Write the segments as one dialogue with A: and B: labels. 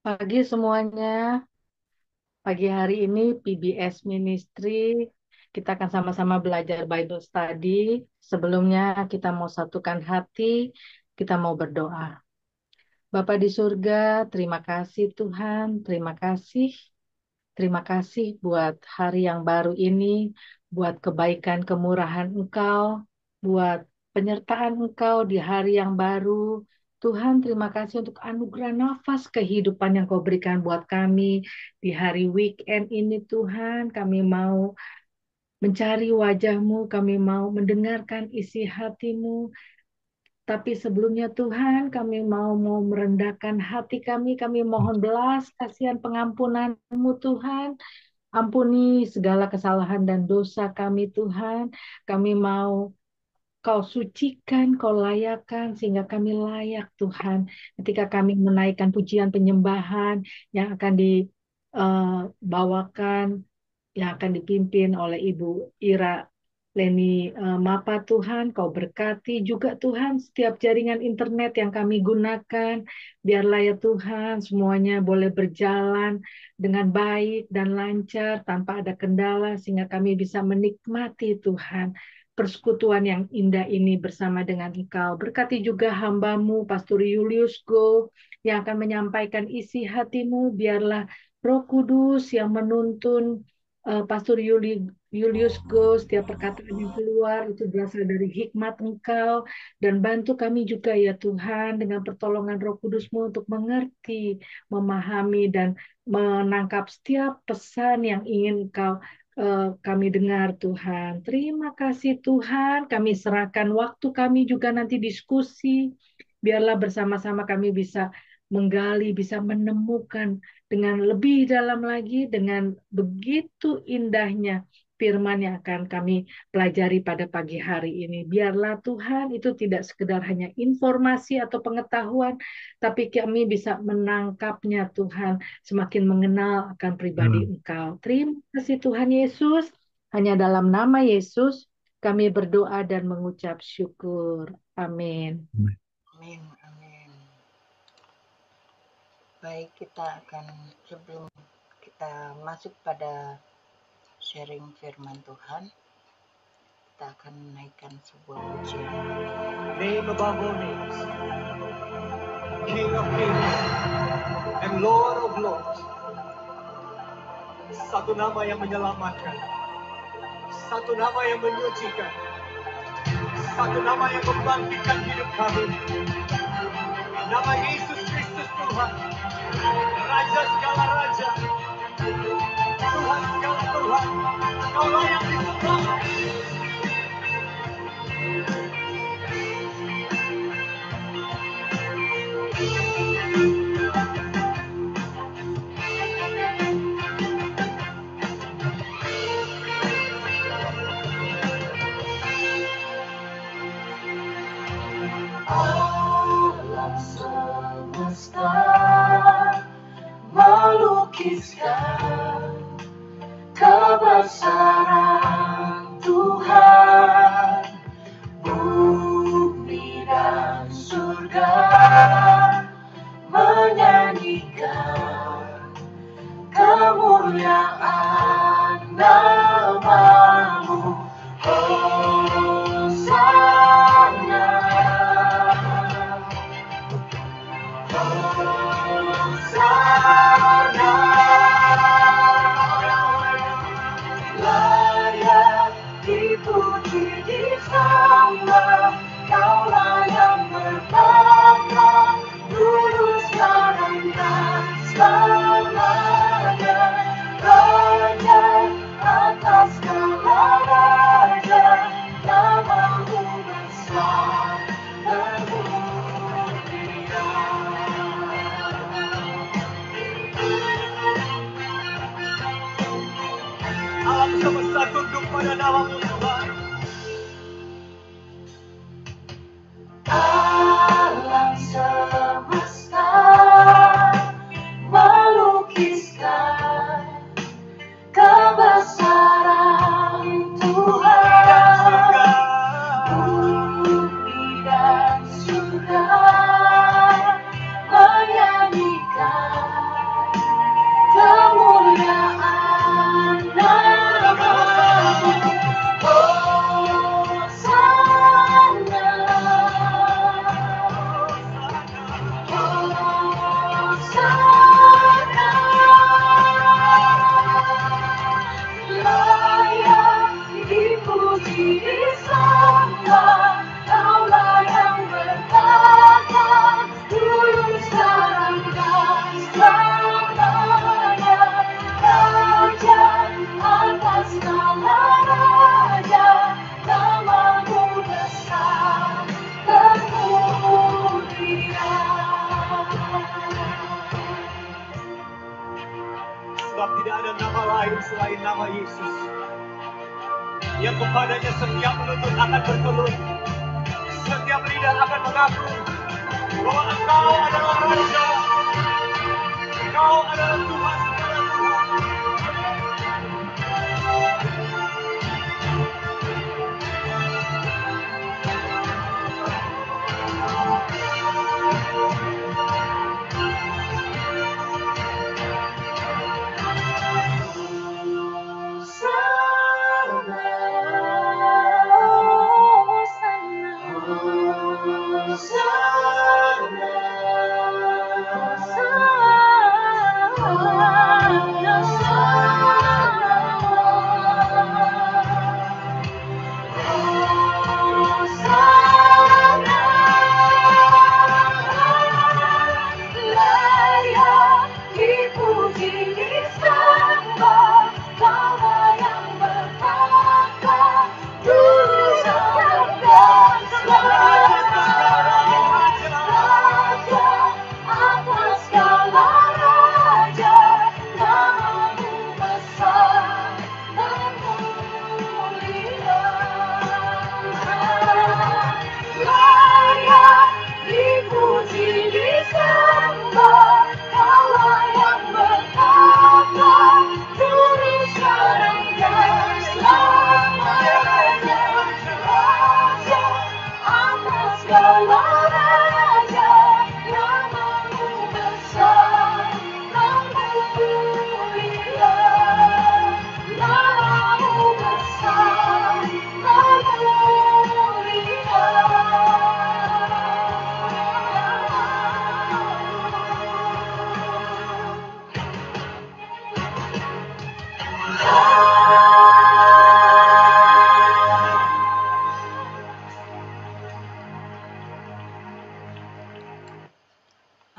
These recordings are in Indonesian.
A: Pagi semuanya. Pagi hari ini PBS Ministry kita akan sama-sama belajar Bible Study. Sebelumnya kita mau satukan hati, kita mau berdoa. Bapa di surga, terima kasih Tuhan, terima kasih. Terima kasih buat hari yang baru ini, buat kebaikan kemurahan Engkau, buat penyertaan Engkau di hari yang baru. Tuhan, terima kasih untuk anugerah nafas kehidupan yang Kau berikan buat kami di hari weekend ini, Tuhan. Kami mau mencari wajah-Mu, kami mau mendengarkan isi hati-Mu. Tapi sebelumnya Tuhan, kami mau merendahkan hati kami mohon belas kasihan pengampunan-Mu Tuhan. Ampuni segala kesalahan dan dosa kami Tuhan. Kami mau Kau sucikan, Kau layakan sehingga kami layak Tuhan. Ketika kami menaikkan pujian penyembahan yang akan dibawakan, yang akan dipimpin oleh Ibu Ira Leni Mapa Tuhan, Kau berkati juga Tuhan setiap jaringan internet yang kami gunakan. Biarlah ya Tuhan semuanya boleh berjalan dengan baik dan lancar tanpa ada kendala sehingga kami bisa menikmati Tuhan persekutuan yang indah ini bersama dengan Engkau. Berkati juga hambamu Pastor Julius Go yang akan menyampaikan isi hatimu. Biarlah Roh Kudus yang menuntun Pastor Julius Go, setiap perkataan yang keluar itu berasal dari hikmat Engkau, dan bantu kami juga ya Tuhan dengan pertolongan Roh Kudus-Mu untuk mengerti, memahami dan menangkap setiap pesan yang ingin kami dengar Tuhan. Terima kasih Tuhan, kami serahkan waktu kami juga nanti diskusi, biarlah bersama-sama kami bisa menggali, bisa menemukan dengan lebih dalam lagi, dengan begitu indahnya firman yang akan kami pelajari pada pagi hari ini. Biarlah Tuhan itu tidak sekedar hanya informasi atau pengetahuan, tapi kami bisa menangkapnya Tuhan, semakin mengenal akan pribadi Engkau. Terima kasih Tuhan Yesus, hanya dalam nama Yesus kami berdoa dan mengucap syukur. Amin.
B: Amin, amin. Baik, kita akan sebelum kita masuk pada sharing firman Tuhan, kita akan menaikkan sebuah pujian.
C: Name above all names, King of kings and Lord of lords. Satu nama yang menyelamatkan, satu nama yang menyucikan, satu nama yang membangkitkan hidup kami. Nama Yesus Kristus Tuhan, Raja segala raja, Tuhan segala Tuhan. Kau layak disembah.
D: Alam semesta melukiskan kebesaran Tuhan, bumi dan surga menyanyikan kemuliaan nama-Mu. Hosana, Hosana, layak dipuji disembah, Kaulah yang bertata dulu sekarang dan selamanya.
C: selain nama Yesus, yang kepadanya setiap lutut akan bertelur, setiap lidah akan mengaku bahwa Engkau adalah Raja, Engkau adalah Tuhan segala Tuhan.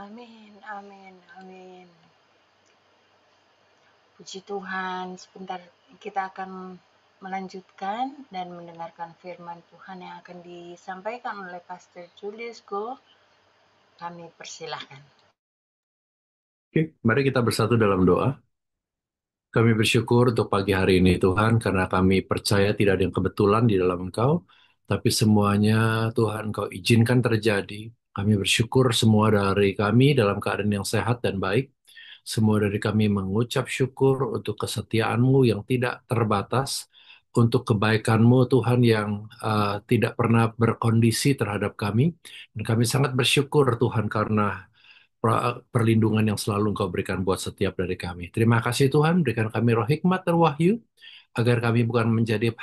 B: Amin, amin, amin. Puji Tuhan, sebentar kita akan melanjutkan dan mendengarkan firman Tuhan yang akan disampaikan oleh Pastor Julius Go. Kami persilahkan.
E: Oke, mari kita bersatu dalam doa. Kami bersyukur untuk pagi hari ini Tuhan, karena kami percaya tidak ada yang kebetulan di dalam Engkau, tapi semuanya Tuhan Engkau izinkan terjadi. Kami bersyukur semua dari kami dalam keadaan yang sehat dan baik. Semua dari kami mengucap syukur untuk kesetiaan-Mu yang tidak terbatas, untuk kebaikan-Mu Tuhan yang tidak pernah berkondisi terhadap kami. Dan kami sangat bersyukur Tuhan karena perlindungan yang selalu Engkau berikan buat setiap dari kami. Terima kasih Tuhan, berikan kami roh hikmat dan wahyu, agar kami bukan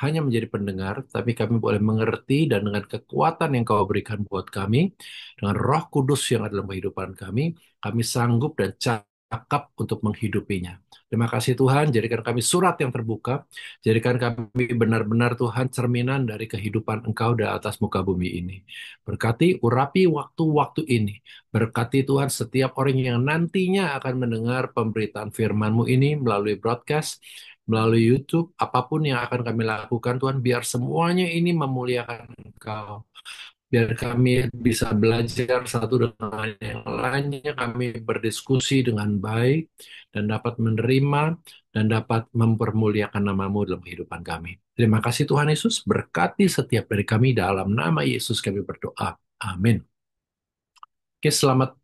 E: hanya menjadi pendengar, tapi kami boleh mengerti dan dengan kekuatan yang Kau berikan buat kami, dengan roh kudus yang ada dalam kehidupan kami sanggup dan cakap untuk menghidupinya. Terima kasih Tuhan, jadikan kami surat yang terbuka, jadikan kami benar-benar Tuhan cerminan dari kehidupan Engkau di atas muka bumi ini. Berkati, urapi waktu-waktu ini. Berkati Tuhan setiap orang yang nantinya akan mendengar pemberitaan firman-Mu ini melalui broadcast, melalui YouTube, apapun yang akan kami lakukan Tuhan, biar semuanya ini memuliakan Engkau. Biar kami bisa belajar satu dengan yang lainnya, kami berdiskusi dengan baik, dan dapat menerima, dan dapat mempermuliakan nama-Mu dalam kehidupan kami. Terima kasih Tuhan Yesus, berkati setiap dari kami dalam nama Yesus kami berdoa. Amin. Oke, selamat.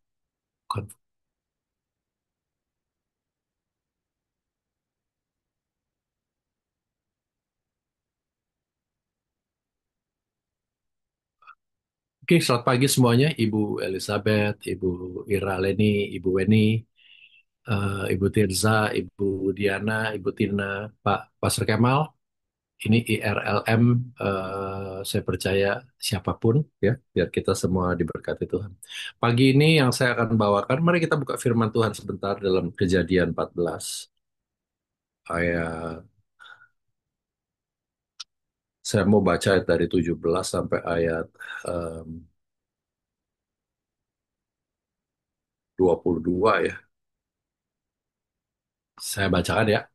E: Oke, selamat pagi semuanya, Ibu Elizabeth, Ibu Ira Leni, Ibu Weni, Ibu Tirza, Ibu Diana, Ibu Tina, Pak Pastor Kemal. Ini IRLM, saya percaya siapapun ya, biar kita semua diberkati Tuhan. Pagi ini yang saya akan bawakan, mari kita buka firman Tuhan sebentar dalam Kejadian 14 ayat. Saya mau baca dari 17 sampai ayat 22 ya. Saya bacakan ya.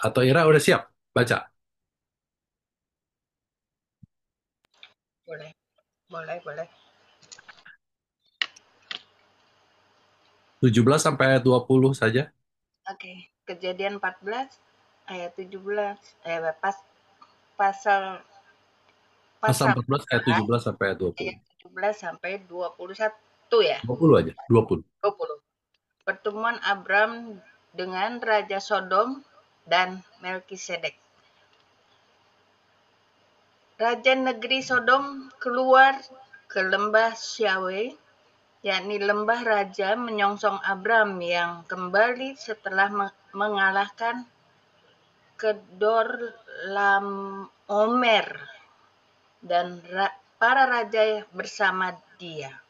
E: Atau Ira udah siap baca?
B: Boleh, boleh, boleh.
E: 17 sampai ayat 20 saja.
B: Oke, Kejadian 14 ayat 17, pasal
E: Pasal
B: pasal
E: 14 ayat
B: 4
E: 17 sampai ayat 20.
B: ayat 17 sampai 21 ya,
E: 20 aja, 20.
B: 20. Pertemuan Abram dengan Raja Sodom dan Melkisedek. Raja negeri Sodom keluar ke lembah Syawe, yakni lembah raja, menyongsong Abram yang kembali setelah mengalahkan Kedorlaomer dan para raja bersama dia.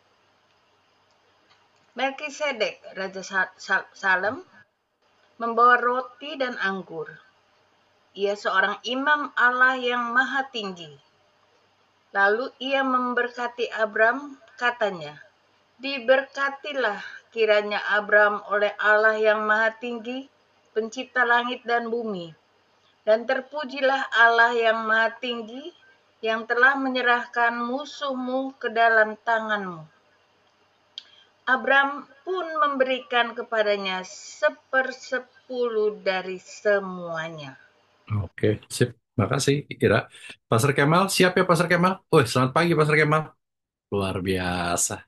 B: Melkisedek, Raja Salem, membawa roti dan anggur. Ia seorang imam Allah yang maha tinggi. Lalu ia memberkati Abram, katanya, "Diberkatilah kiranya Abram oleh Allah yang maha tinggi, pencipta langit dan bumi. Dan terpujilah Allah yang maha tinggi, yang telah menyerahkan musuhmu ke dalam tanganmu." Abram pun memberikan kepadanya 1/10 dari semuanya.
E: Oke, sip. Makasih, Ira. Pastor Kemal, siap ya Pastor Kemal? Oh, selamat pagi Pastor Kemal. Luar biasa.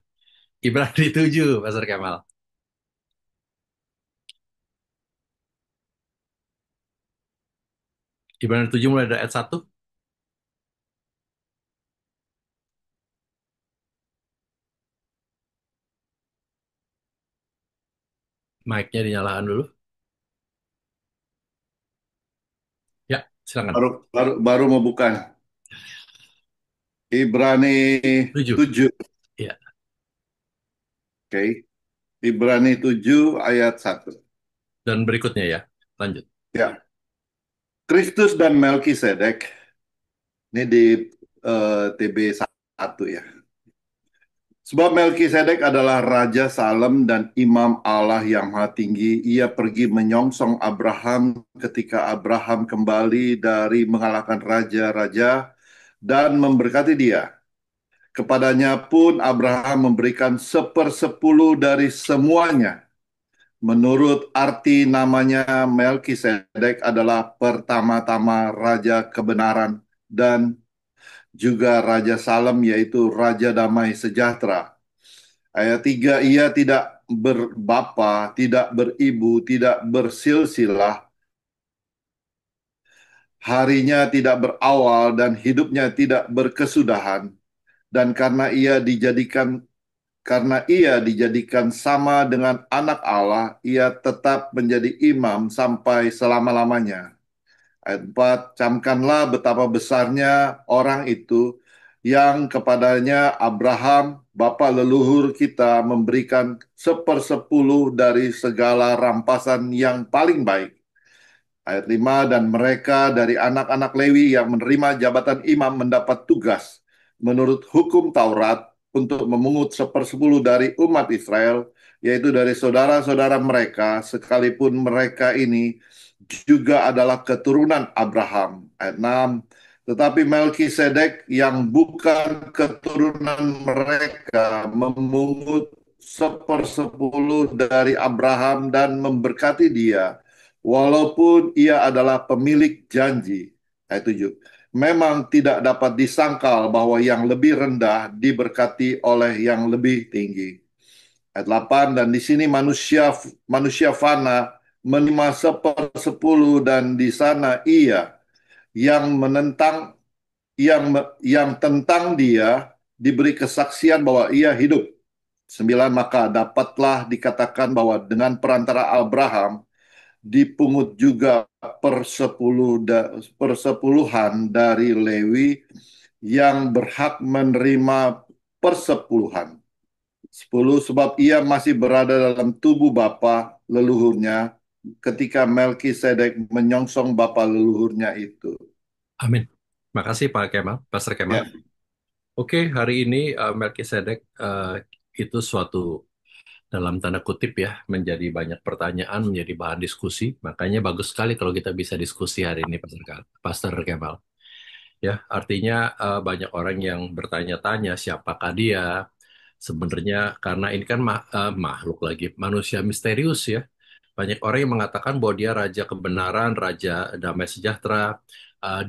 E: Ibrani 7, Pastor Kemal. Ibrani 7 mulai dari ayat 1. Mic-nya dinyalakan dulu. Ya, silakan.
F: Baru mau buka. Ibrani
E: 7.
F: 7.
E: Ya.
F: Oke. Ibrani 7 ayat 1.
E: Dan berikutnya ya. Lanjut.
F: Ya. Kristus dan Melkisedek. Ini di TB 1 ya. Sebab Melkisedek adalah Raja Salem dan Imam Allah yang Maha Tinggi. Ia pergi menyongsong Abraham ketika Abraham kembali dari mengalahkan raja-raja dan memberkati dia. Kepadanya pun Abraham memberikan 1/10 dari semuanya. Menurut arti namanya, Melkisedek adalah pertama-tama Raja Kebenaran dan juga Raja Salem, yaitu Raja Damai Sejahtera. Ayat 3, ia tidak berbapa, tidak beribu, tidak bersilsilah, harinya tidak berawal, dan hidupnya tidak berkesudahan. Dan karena ia dijadikan sama dengan anak Allah, ia tetap menjadi imam sampai selama-lamanya. Ayat 4, camkanlah betapa besarnya orang itu yang kepadanya Abraham, bapa leluhur kita, memberikan 1/10 dari segala rampasan yang paling baik. Ayat 5, dan mereka dari anak-anak Lewi yang menerima jabatan imam mendapat tugas menurut hukum Taurat untuk memungut 1/10 dari umat Israel, yaitu dari saudara-saudara mereka, sekalipun mereka ini juga adalah keturunan Abraham. Ayat 6, tetapi Melkisedek yang bukan keturunan mereka memungut 1/10 dari Abraham dan memberkati dia, walaupun ia adalah pemilik janji. Ayat 7. Memang tidak dapat disangkal bahwa yang lebih rendah diberkati oleh yang lebih tinggi. Ayat 8, dan di sini manusia fana menerima 1/10, dan di sana ia yang menentang yang tentang dia diberi kesaksian bahwa ia hidup. 9, maka dapatlah dikatakan bahwa dengan perantara Abraham dipungut juga persepuluhan dari Lewi yang berhak menerima persepuluhan. 10, sebab ia masih berada dalam tubuh bapa leluhurnya ketika Melkisedek menyongsong bapa leluhurnya itu.
E: Amin. Makasih Pak Kemal, Pastor Kemal.
F: Ya.
E: Oke, hari ini Melkisedek itu suatu dalam tanda kutip ya menjadi banyak pertanyaan, menjadi bahan diskusi. Makanya bagus sekali kalau kita bisa diskusi hari ini, Pastor Kemal. Ya, artinya banyak orang yang bertanya-tanya siapakah dia. Sebenarnya karena ini kan makhluk lagi, manusia misterius ya. Banyak orang yang mengatakan bahwa dia raja kebenaran, raja damai sejahtera.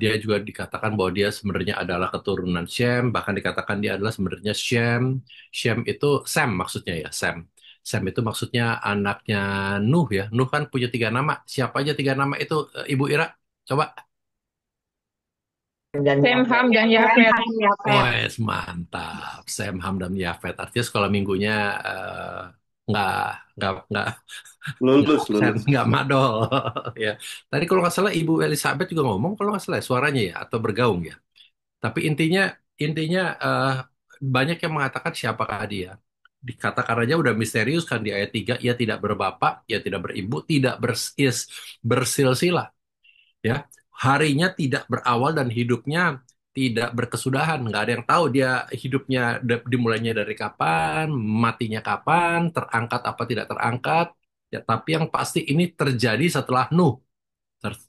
E: Dia juga dikatakan bahwa dia sebenarnya adalah keturunan Shem, bahkan dikatakan dia adalah sebenarnya Shem. Shem itu Sam maksudnya ya, Sam. Sam itu maksudnya anaknya Nuh ya. Nuh kan punya 3 nama. Siapa aja 3 nama itu, Ibu Ira? Coba.
G: Sem, Ham, dan Yafet.
E: Wes, mantap. Sam, Ham, dan Yafet. Artinya sekolah minggunya nggak nggak
F: Lulus, lulus.
E: nggak madol ya. Tadi kalau nggak salah Ibu Elizabeth juga ngomong kalau nggak salah ya, suaranya ya atau bergaung ya. Tapi intinya intinya banyak yang mengatakan siapakah dia. Dikatakan aja udah misterius kan di ayat 3, ia tidak berbapak, ia tidak beribu, tidak bersilsilah ya. Harinya tidak berawal dan hidupnya tidak berkesudahan. Nggak ada yang tahu dia hidupnya dimulainya dari kapan, matinya kapan, terangkat apa tidak terangkat. Ya, tapi yang pasti ini terjadi setelah Nuh.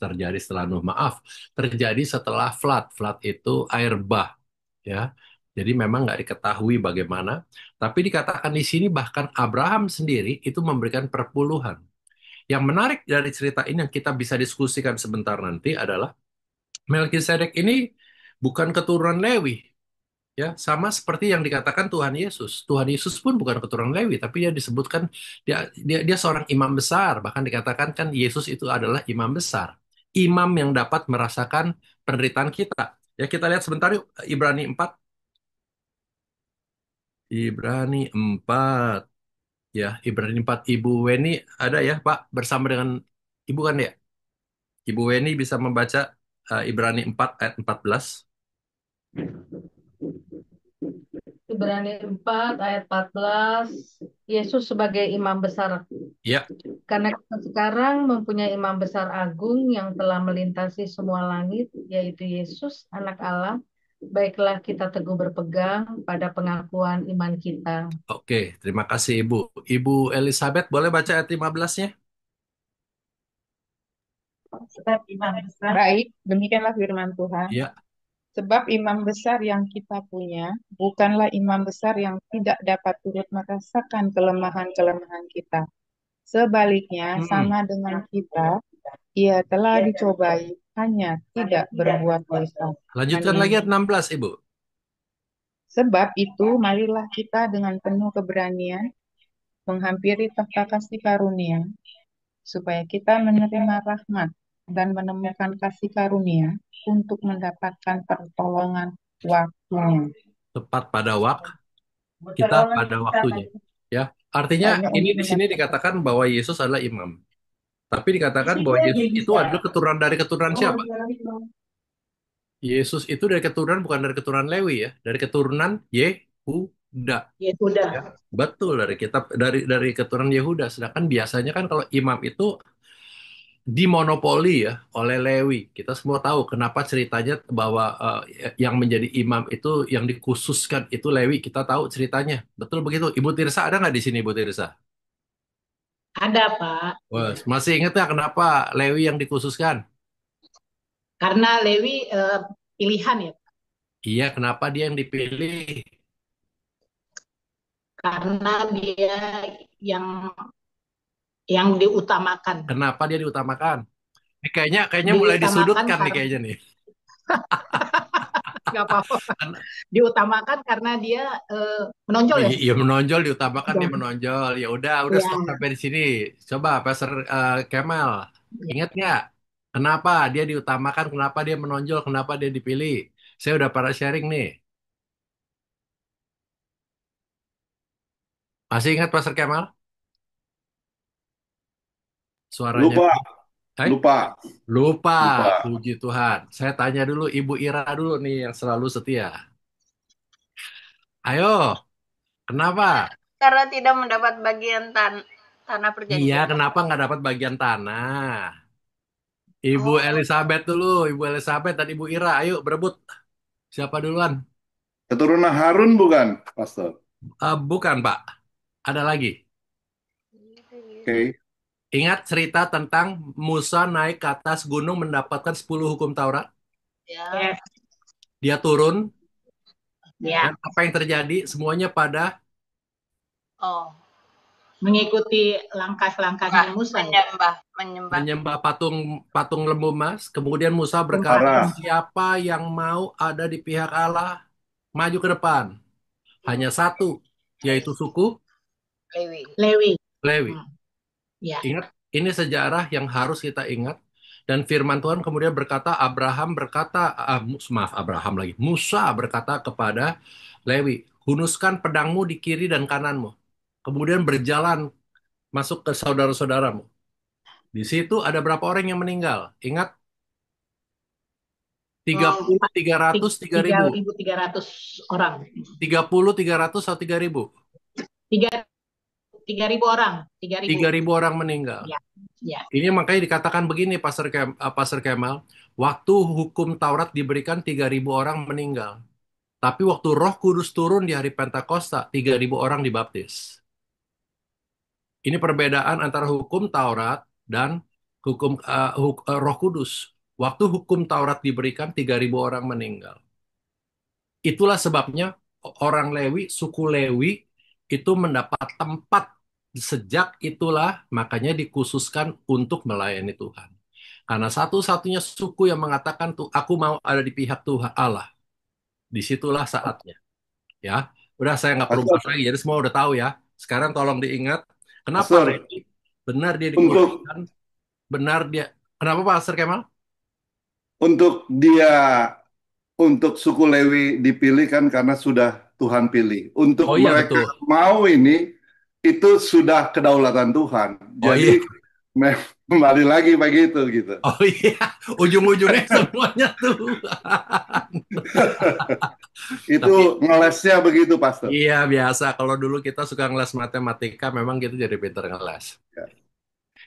E: Terjadi setelah Nuh, maaf. Terjadi setelah flood. Flood itu air bah. Ya. Jadi memang nggak diketahui bagaimana. Tapi dikatakan di sini bahkan Abraham sendiri itu memberikan perpuluhan. Yang menarik dari cerita ini yang kita bisa diskusikan sebentar nanti adalah Melkisedek ini bukan keturunan Lewi, ya sama seperti yang dikatakan Tuhan Yesus. Tuhan Yesus pun bukan keturunan Lewi, tapi dia disebutkan dia seorang imam besar. Bahkan dikatakan kan Yesus itu adalah imam besar, imam yang dapat merasakan penderitaan kita. Ya kita lihat sebentar yuk Ibrani 4. Ibrani 4. Ya, Ibrani 4. Ibu Weni ada ya, Pak, bersama dengan Ibu kan ya? Ibu Weni bisa membaca Ibrani 4 ayat 14.
A: Ibrani 4 ayat 14, Yesus sebagai imam besar.
E: Ya,
A: Karena kita sekarang mempunyai imam besar agung yang telah melintasi semua langit, yaitu Yesus, anak Allah. Baiklah kita teguh berpegang pada pengakuan iman kita.
E: oke. Terima kasih Ibu. Ibu Elizabeth, boleh baca ayat 15-nya?
G: Sebab imam besar. Baik, demikianlah firman Tuhan.
E: Ya,
G: Sebab imam besar yang kita punya bukanlah imam besar yang tidak dapat turut merasakan kelemahan-kelemahan kita. Sebaliknya, sama dengan kita, ia telah dicobai, hanya tidak berbuat dosa.
E: lanjutkan lagi ayat 16, Ibu.
G: Sebab itu, marilah kita dengan penuh keberanian menghampiri takhta kasih karunia, supaya kita menerima rahmat dan menemukan kasih karunia untuk mendapatkan pertolongan waktunya.
E: Tepat pada waktu kita pada waktunya. Ya, artinya ini di sini dikatakan bahwa Yesus adalah imam. Tapi dikatakan bahwa Yesus itu adalah keturunan dari keturunan siapa? Yesus itu dari keturunan bukan dari keturunan Lewi ya, dari keturunan Yehuda.
G: Yehuda.
E: Ya, betul dari kitab dari keturunan Yehuda. Sedangkan biasanya kan kalau imam itu dimonopoli ya oleh Lewi. Kita semua tahu kenapa ceritanya bahwa yang menjadi imam itu yang dikhususkan itu Lewi. Kita tahu ceritanya. Betul begitu. Ibu Tirsa ada nggak di sini, Ibu Tirsa?
H: Ada, Pak.
E: Wah, masih ingat nggak kenapa Lewi yang dikhususkan?
H: Karena Lewi pilihan ya, Pak.
E: Iya, kenapa dia yang dipilih?
H: Karena dia yang diutamakan.
E: Kenapa dia diutamakan? Ini kayaknya mulai disudutkan nih kayaknya nih.
H: Nggak apa-apa. Diutamakan karena dia menonjol ya.
E: Iya menonjol, diutamakan dia menonjol. Ya udah stop sampai di sini. Coba Pastor Kemal, ingat nggak? Kenapa dia diutamakan? Kenapa dia menonjol? Kenapa dia dipilih? Saya udah para sharing nih. Masih ingat Pastor Kemal? Suaranya.
F: Lupa,
E: Hai?
F: lupa,
E: Lupa.
F: lupa.
E: Puji Tuhan. Saya tanya dulu Ibu Ira dulu nih yang selalu setia. Ayo, kenapa?
B: Karena tidak mendapat bagian tanah
E: Iya,
B: perjanjian.
E: kenapa nggak dapat bagian tanah? Ibu
B: Oh,
E: Elizabeth dulu, Ibu Elizabeth dan Ibu Ira, ayo berebut. Siapa duluan?
F: Keturunan Harun bukan, Pastor?
E: Bukan, Pak. Ada lagi.
F: Oke.
E: Ingat cerita tentang Musa naik ke atas gunung mendapatkan 10 hukum Taurat?
B: ya.
E: Dia turun,
H: Ya.
E: dan apa yang terjadi? Semuanya pada
B: Oh,
H: mengikuti langkah-langkahnya Musa ya.
E: Menyembah patung lembu emas. Kemudian Musa berkata,
F: Marah.
E: siapa yang mau ada di pihak Allah, maju ke depan. Hanya satu, yaitu suku
H: Lewi.
E: Lewi.
H: Ya.
E: Ingat, ini sejarah yang harus kita ingat. Dan firman Tuhan kemudian berkata, Musa berkata kepada Lewi, hunuskan pedangmu di kiri dan kananmu. Kemudian berjalan masuk ke saudara-saudaramu. Di situ ada berapa orang yang meninggal? Ingat, 30, 300, 3.000.
H: 3.300 orang.
E: 30, 300, atau 3.000?
H: 3.000 orang. 3.000
E: orang meninggal.
H: Ya. Ya.
E: Ini makanya dikatakan begini, Pastor Kemal, waktu hukum Taurat diberikan 3.000 orang meninggal. Tapi waktu Roh Kudus turun di hari Pentakosta, 3.000 orang dibaptis. Ini perbedaan antara hukum Taurat dan hukum Roh Kudus. Waktu hukum Taurat diberikan, 3.000 orang meninggal. Itulah sebabnya orang Lewi, suku Lewi, itu mendapat tempat. Sejak itulah makanya dikhususkan untuk melayani Tuhan. Karena satu-satunya suku yang mengatakan tuh, aku mau ada di pihak Tuhan Allah. Disitulah saatnya. Ya, udah saya nggak perlu bahas lagi. Jadi semua udah tahu ya. Sekarang tolong diingat, kenapa
F: Pastor,
E: Lewi benar dia
F: untuk
E: dikhususkan, benar dia. Kenapa Pak Pastor Kemal?
F: untuk suku Lewi dipilih kan karena sudah Tuhan pilih. Untuk
E: Oh iya,
F: mereka
E: betul.
F: mau ini, itu sudah kedaulatan Tuhan.
E: Oh
F: Jadi
E: iya.
F: kembali lagi begitu gitu.
E: Oh iya, ujung-ujungnya semuanya Tuhan.
F: Itu ngelesnya begitu, Pastor.
E: Iya, biasa. Kalau dulu kita suka ngeles matematika, memang gitu jadi pinter ngeles.
F: Ya.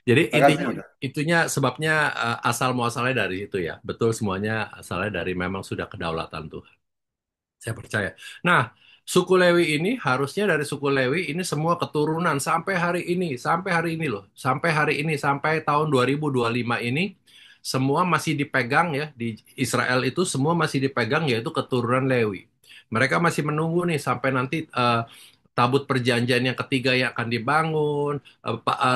E: Jadi
F: Makasih.
E: itunya sebabnya asal muasalnya dari itu ya. Betul, semuanya asalnya dari memang sudah kedaulatan Tuhan. Saya percaya. Nah, suku Lewi ini harusnya dari suku Lewi ini semua keturunan sampai hari ini loh. Sampai hari ini, sampai tahun 2025 ini semua masih dipegang ya, di Israel itu semua masih dipegang, yaitu keturunan Lewi. Mereka masih menunggu nih sampai nanti tabut perjanjian yang ketiga yang akan dibangun,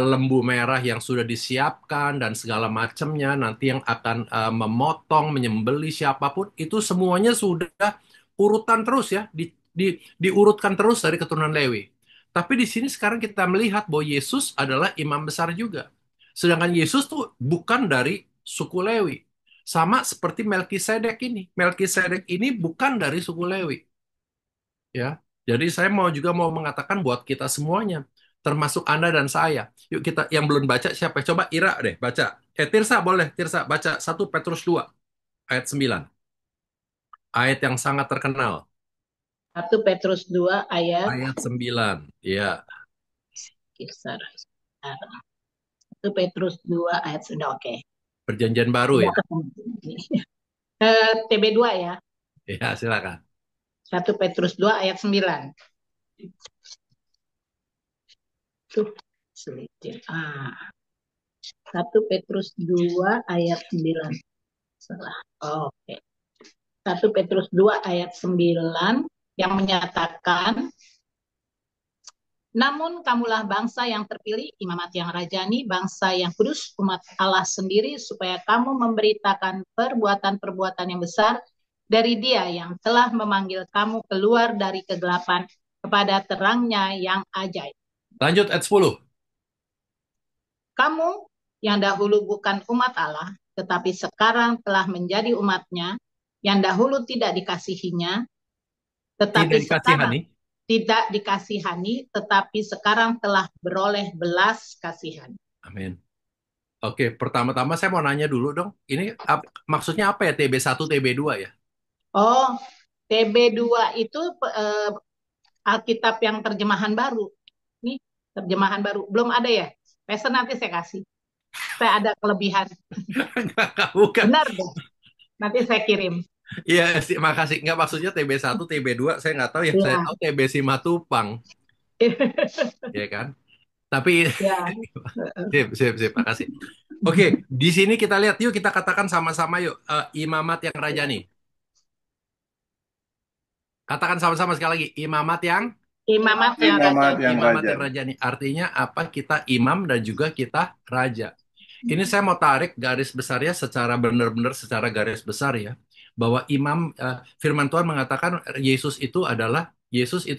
E: lembu merah yang sudah disiapkan dan segala macamnya, nanti yang akan memotong, menyembelih siapapun, itu semuanya sudah urutan terus ya, diurutkan terus dari keturunan Lewi. Tapi di sini sekarang kita melihat bahwa Yesus adalah imam besar juga. Sedangkan Yesus tuh bukan dari suku Lewi. Sama seperti Melkisedek ini. Melkisedek ini bukan dari suku Lewi. Ya. Jadi saya mau mengatakan buat kita semuanya, termasuk Anda dan saya. Yuk kita yang belum baca siapa? Coba Ira deh baca. Tirsa boleh, Tirsa baca 1 Petrus 2 ayat 9. Ayat yang sangat terkenal.
H: 1 Petrus 2 ayat
E: 9. Ya.
H: 1 Petrus 2 ayat 9. Oke.
E: Perjanjian baru ya.
H: TB2 ya.
E: Ya, silakan.
H: 1 Petrus 2 ayat 9. Tuh, selipin. 1 Petrus 2 ayat 9. Salah. Oke. 1 Petrus 2 ayat 9 yang menyatakan, namun kamulah bangsa yang terpilih, imamat yang rajani, bangsa yang kudus, umat Allah sendiri, supaya kamu memberitakan perbuatan-perbuatan yang besar dari Dia yang telah memanggil kamu keluar dari kegelapan kepada terangnya yang ajaib.
E: Lanjut ayat 10.
H: Kamu yang dahulu bukan umat Allah, tetapi sekarang telah menjadi umatnya, yang dahulu tidak dikasihinya, tetapi sekarang tidak dikasihani, tetapi sekarang telah beroleh belas kasihan.
E: Amin. Oke, pertama-tama saya mau nanya dulu dong. Ini maksudnya apa ya TB1, TB2 ya?
H: Oh, TB2 itu Alkitab yang terjemahan baru. Nih, terjemahan baru. Belum ada ya? Pesan nanti saya kasih. Saya ada kelebihan.
E: Bukan.
H: Benar deh. Nanti saya kirim.
E: Iya, makasih. Nggak, maksudnya TB1, TB2, saya nggak tahu ya. Saya tahu TB Simatupang. Ya kan? Tapi, sip, makasih. Oke, di sini kita lihat, yuk kita katakan sama-sama yuk. Imamat yang rajani. Katakan sama-sama sekali lagi. Imamat yang
H: Imamat yang
F: Imamat
H: rajani.
F: yang
E: Imamat yang
F: rajani.
E: rajani. Artinya apa? Kita imam dan juga kita raja. Ini saya mau tarik garis besarnya secara benar-benar secara garis besar ya. Bahwa firman Tuhan mengatakan Yesus itu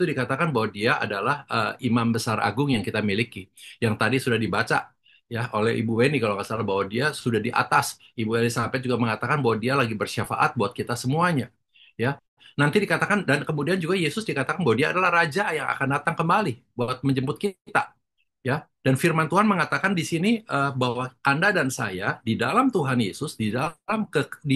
E: dikatakan bahwa dia adalah imam besar agung yang kita miliki. Yang tadi sudah dibaca ya oleh Ibu Weni kalau nggak salah bahwa dia sudah di atas. Ibu Elizabeth juga mengatakan bahwa dia lagi bersyafaat buat kita semuanya. Ya, nanti dikatakan dan kemudian juga Yesus dikatakan bahwa dia adalah raja yang akan datang kembali buat menjemput kita. Ya, dan firman Tuhan mengatakan di sini bahwa Anda dan saya di dalam Tuhan Yesus, di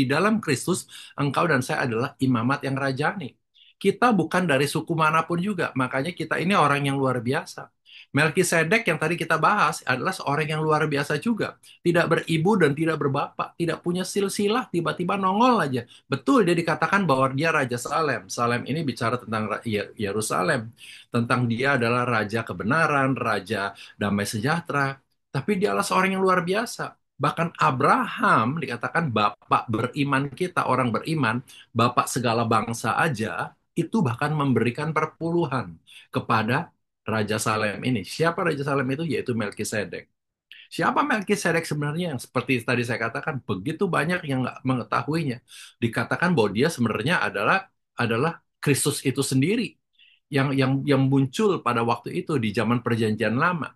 E: dalam Kristus, engkau dan saya adalah imamat yang rajani. Kita bukan dari suku manapun juga, makanya kita ini orang yang luar biasa. Melkisedek yang tadi kita bahas adalah seorang yang luar biasa juga. Tidak beribu dan tidak berbapak, tidak punya silsilah, tiba-tiba nongol aja. Betul, dia dikatakan bahwa dia Raja Salem. Salem ini bicara tentang Yerusalem, tentang dia adalah Raja kebenaran, Raja damai sejahtera. Tapi dia adalah seorang yang luar biasa. Bahkan Abraham dikatakan bapak beriman kita, orang beriman, bapak segala bangsa aja, itu bahkan memberikan perpuluhan kepada Raja Salem ini. Siapa Raja Salem itu? Yaitu Melkisedek. Siapa Melkisedek sebenarnya? Yang seperti tadi saya katakan, begitu banyak yang nggak mengetahuinya. Dikatakan bahwa dia sebenarnya adalah Kristus itu sendiri yang muncul pada waktu itu di zaman Perjanjian Lama.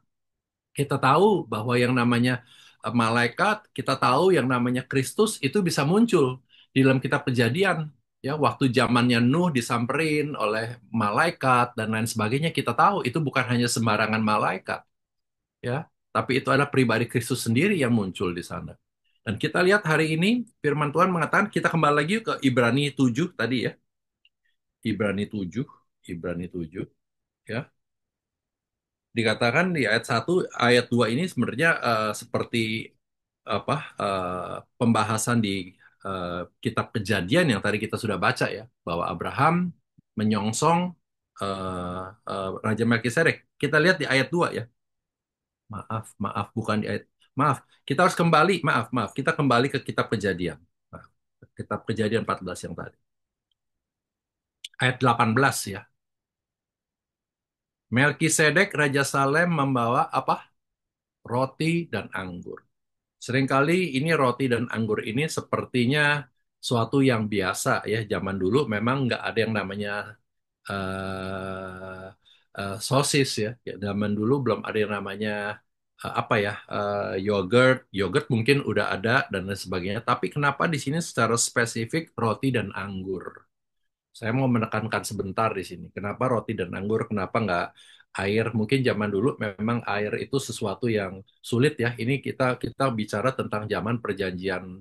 E: Kita tahu bahwa yang namanya malaikat, kita tahu yang namanya Kristus itu bisa muncul di dalam kitab Kejadian. Ya, waktu zamannya Nuh disamperin oleh malaikat dan lain sebagainya, kita tahu itu bukan hanya sembarangan malaikat, ya, tapi itu ada pribadi Kristus sendiri yang muncul di sana. Dan kita lihat hari ini firman Tuhan mengatakan kita kembali lagi ke Ibrani 7 tadi ya. Ibrani 7 ya. Dikatakan di ayat 1, ayat 2 ini sebenarnya seperti apa pembahasan di kitab Kejadian yang tadi kita sudah baca ya, bahwa Abraham menyongsong Raja Melkisedek. Kita lihat di ayat 2 ya. Maaf, bukan di ayat. Maaf, kita harus kembali, maaf, kita kembali ke kitab Kejadian. Nah, kitab Kejadian 14 yang tadi. Ayat 18 ya. Melkisedek Raja Salem membawa apa? Roti dan anggur. Seringkali ini roti dan anggur ini sepertinya suatu yang biasa ya. Zaman dulu memang nggak ada yang namanya eh, sosis ya. Ya, zaman dulu belum ada yang namanya apa ya yogurt. Yogurt mungkin udah ada dan lain sebagainya. Tapi kenapa di sini secara spesifik roti dan anggur? Saya mau menekankan sebentar di sini. Kenapa roti dan anggur? Kenapa nggak air? Mungkin zaman dulu memang air itu sesuatu yang sulit ya. Ini kita kita bicara tentang zaman perjanjian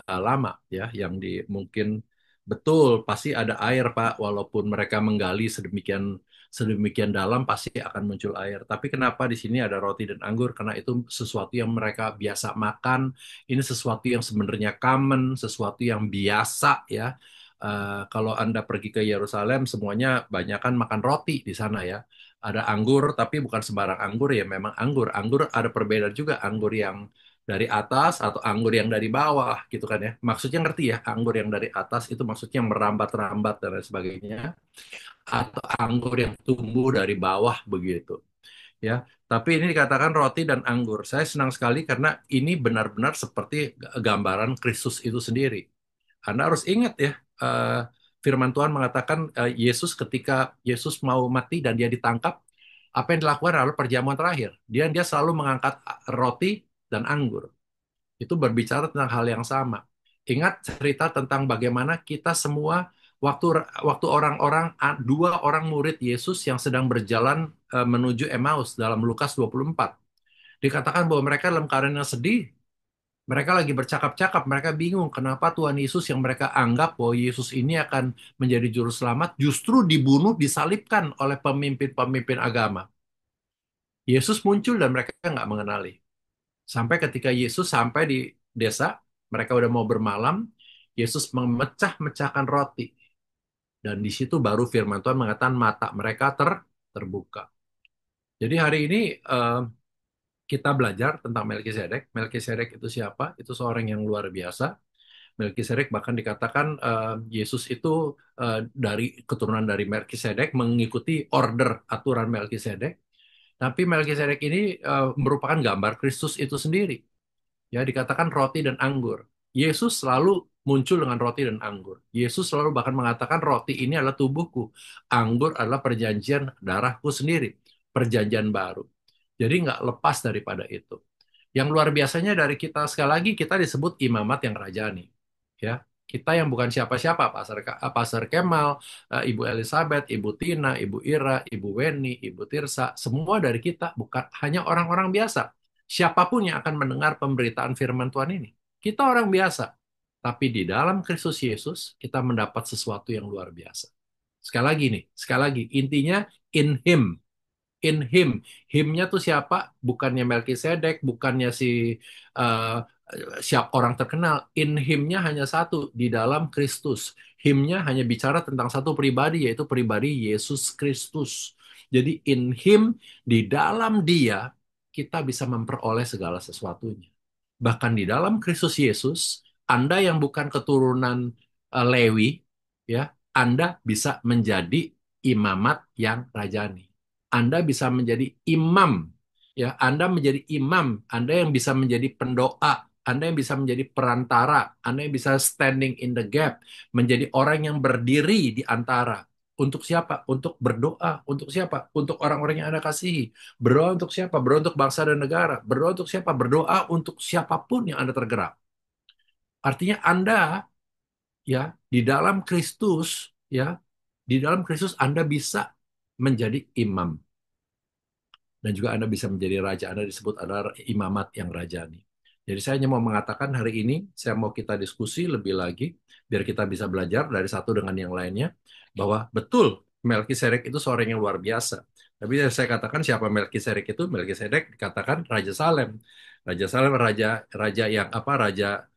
E: lama ya, yang di mungkin betul pasti ada air Pak. Walaupun mereka menggali sedemikian sedemikian dalam pasti akan muncul air. Tapi kenapa di sini ada roti dan anggur? Karena itu sesuatu yang mereka biasa makan. Ini sesuatu yang sebenarnya common, sesuatu yang biasa ya. Kalau Anda pergi ke Yerusalem, semuanya banyak kan makan roti di sana ya. Ada anggur, tapi bukan sembarang anggur ya, memang anggur. Anggur ada perbedaan juga, anggur yang dari atas atau anggur yang dari bawah gitu kan ya. Maksudnya ngerti ya, anggur yang dari atas itu maksudnya merambat-rambat dan lain sebagainya. Atau anggur yang tumbuh dari bawah begitu. Ya, tapi ini dikatakan roti dan anggur. Saya senang sekali karena ini benar-benar seperti gambaran Kristus itu sendiri. Anda harus ingat ya, eh, firman Tuhan mengatakan Yesus ketika Yesus mau mati dan dia ditangkap, apa yang dilakukan adalah perjamuan terakhir. Dia selalu mengangkat roti dan anggur. Itu berbicara tentang hal yang sama. Ingat cerita tentang bagaimana kita semua waktu waktu orang-orang dua orang murid Yesus yang sedang berjalan menuju Emmaus dalam Lukas 24. Dikatakan bahwa mereka dalam keadaan yang sedih, mereka lagi bercakap-cakap, mereka bingung kenapa Tuhan Yesus yang mereka anggap bahwa Yesus ini akan menjadi juru selamat justru dibunuh, disalibkan oleh pemimpin-pemimpin agama. Yesus muncul dan mereka nggak mengenali. Sampai ketika Yesus sampai di desa, mereka udah mau bermalam, Yesus memecah-mecahkan roti. Dan di situ baru firman Tuhan mengatakan mata mereka terbuka. Jadi hari ini kita belajar tentang Melkisedek. Melkisedek itu siapa? Itu seorang yang luar biasa. Melkisedek bahkan dikatakan Yesus itu dari keturunan dari Melkisedek, mengikuti order aturan Melkisedek. Tapi Melkisedek ini merupakan gambar Kristus itu sendiri. Ya, dikatakan roti dan anggur. Yesus selalu muncul dengan roti dan anggur. Yesus selalu bahkan mengatakan roti ini adalah tubuhku. Anggur adalah perjanjian darahku sendiri. Perjanjian baru. Jadi nggak lepas daripada itu. Yang luar biasanya dari kita, sekali lagi kita disebut imamat yang rajani. Ya, kita yang bukan siapa-siapa, Pastor Kemal, Ibu Elizabeth, Ibu Tina, Ibu Ira, Ibu Weni, Ibu Tirsa, semua dari kita bukan hanya orang-orang biasa. Siapapun yang akan mendengar pemberitaan firman Tuhan ini, kita orang biasa. Tapi di dalam Kristus Yesus, kita mendapat sesuatu yang luar biasa. Sekali lagi, intinya in Him. In Him. Him-nya tuh siapa? Bukannya Melkisedek, bukannya uh, siap orang terkenal. In Him-nya hanya satu, di dalam Kristus. Him-nya hanya bicara tentang satu pribadi, yaitu pribadi Yesus Kristus. Jadi in Him, di dalam Dia, kita bisa memperoleh segala sesuatunya. Bahkan di dalam Kristus Yesus, Anda yang bukan keturunan Lewi, ya, Anda bisa menjadi imamat yang rajani. Anda bisa menjadi imam, ya. Anda menjadi imam, Anda yang bisa menjadi pendoa, Anda yang bisa menjadi perantara, Anda yang bisa standing in the gap, menjadi orang yang berdiri di antara. Untuk siapa? Untuk berdoa. Untuk siapa? Untuk orang-orang yang Anda kasihi. Berdoa untuk siapa? Berdoa untuk bangsa dan negara. Berdoa untuk siapa? Berdoa untuk siapapun yang Anda tergerak. Artinya Anda, ya, di dalam Kristus, ya, di dalam Kristus Anda bisa menjadi imam. Dan juga Anda bisa menjadi raja. Anda disebut adalah imamat yang rajani. Jadi saya hanya mau mengatakan hari ini, saya mau kita diskusi lebih lagi, biar kita bisa belajar dari satu dengan yang lainnya, bahwa betul Melkisedek itu seorang yang luar biasa. Tapi saya katakan siapa Melkisedek itu? Melkisedek dikatakan Raja Salem. Raja Salem, raja yang apa? Raja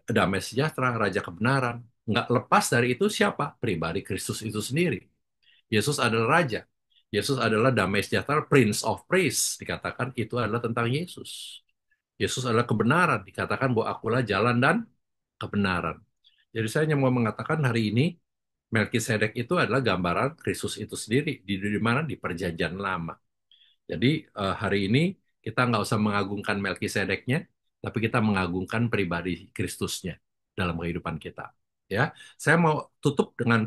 E: damai sejahtera, raja kebenaran. Nggak lepas dari itu siapa? Pribadi Kristus itu sendiri. Yesus adalah raja. Yesus adalah damai sejahtera, Prince of Praise. Dikatakan itu adalah tentang Yesus. Yesus adalah kebenaran. Dikatakan bahwa akulah jalan dan kebenaran. Jadi saya hanya mau mengatakan hari ini, Melkisedek itu adalah gambaran Kristus itu sendiri. Di mana? Di perjanjian lama. Jadi hari ini kita nggak usah mengagungkan Melkisedeknya, tapi kita mengagungkan pribadi Kristusnya dalam kehidupan kita. Ya, saya mau tutup dengan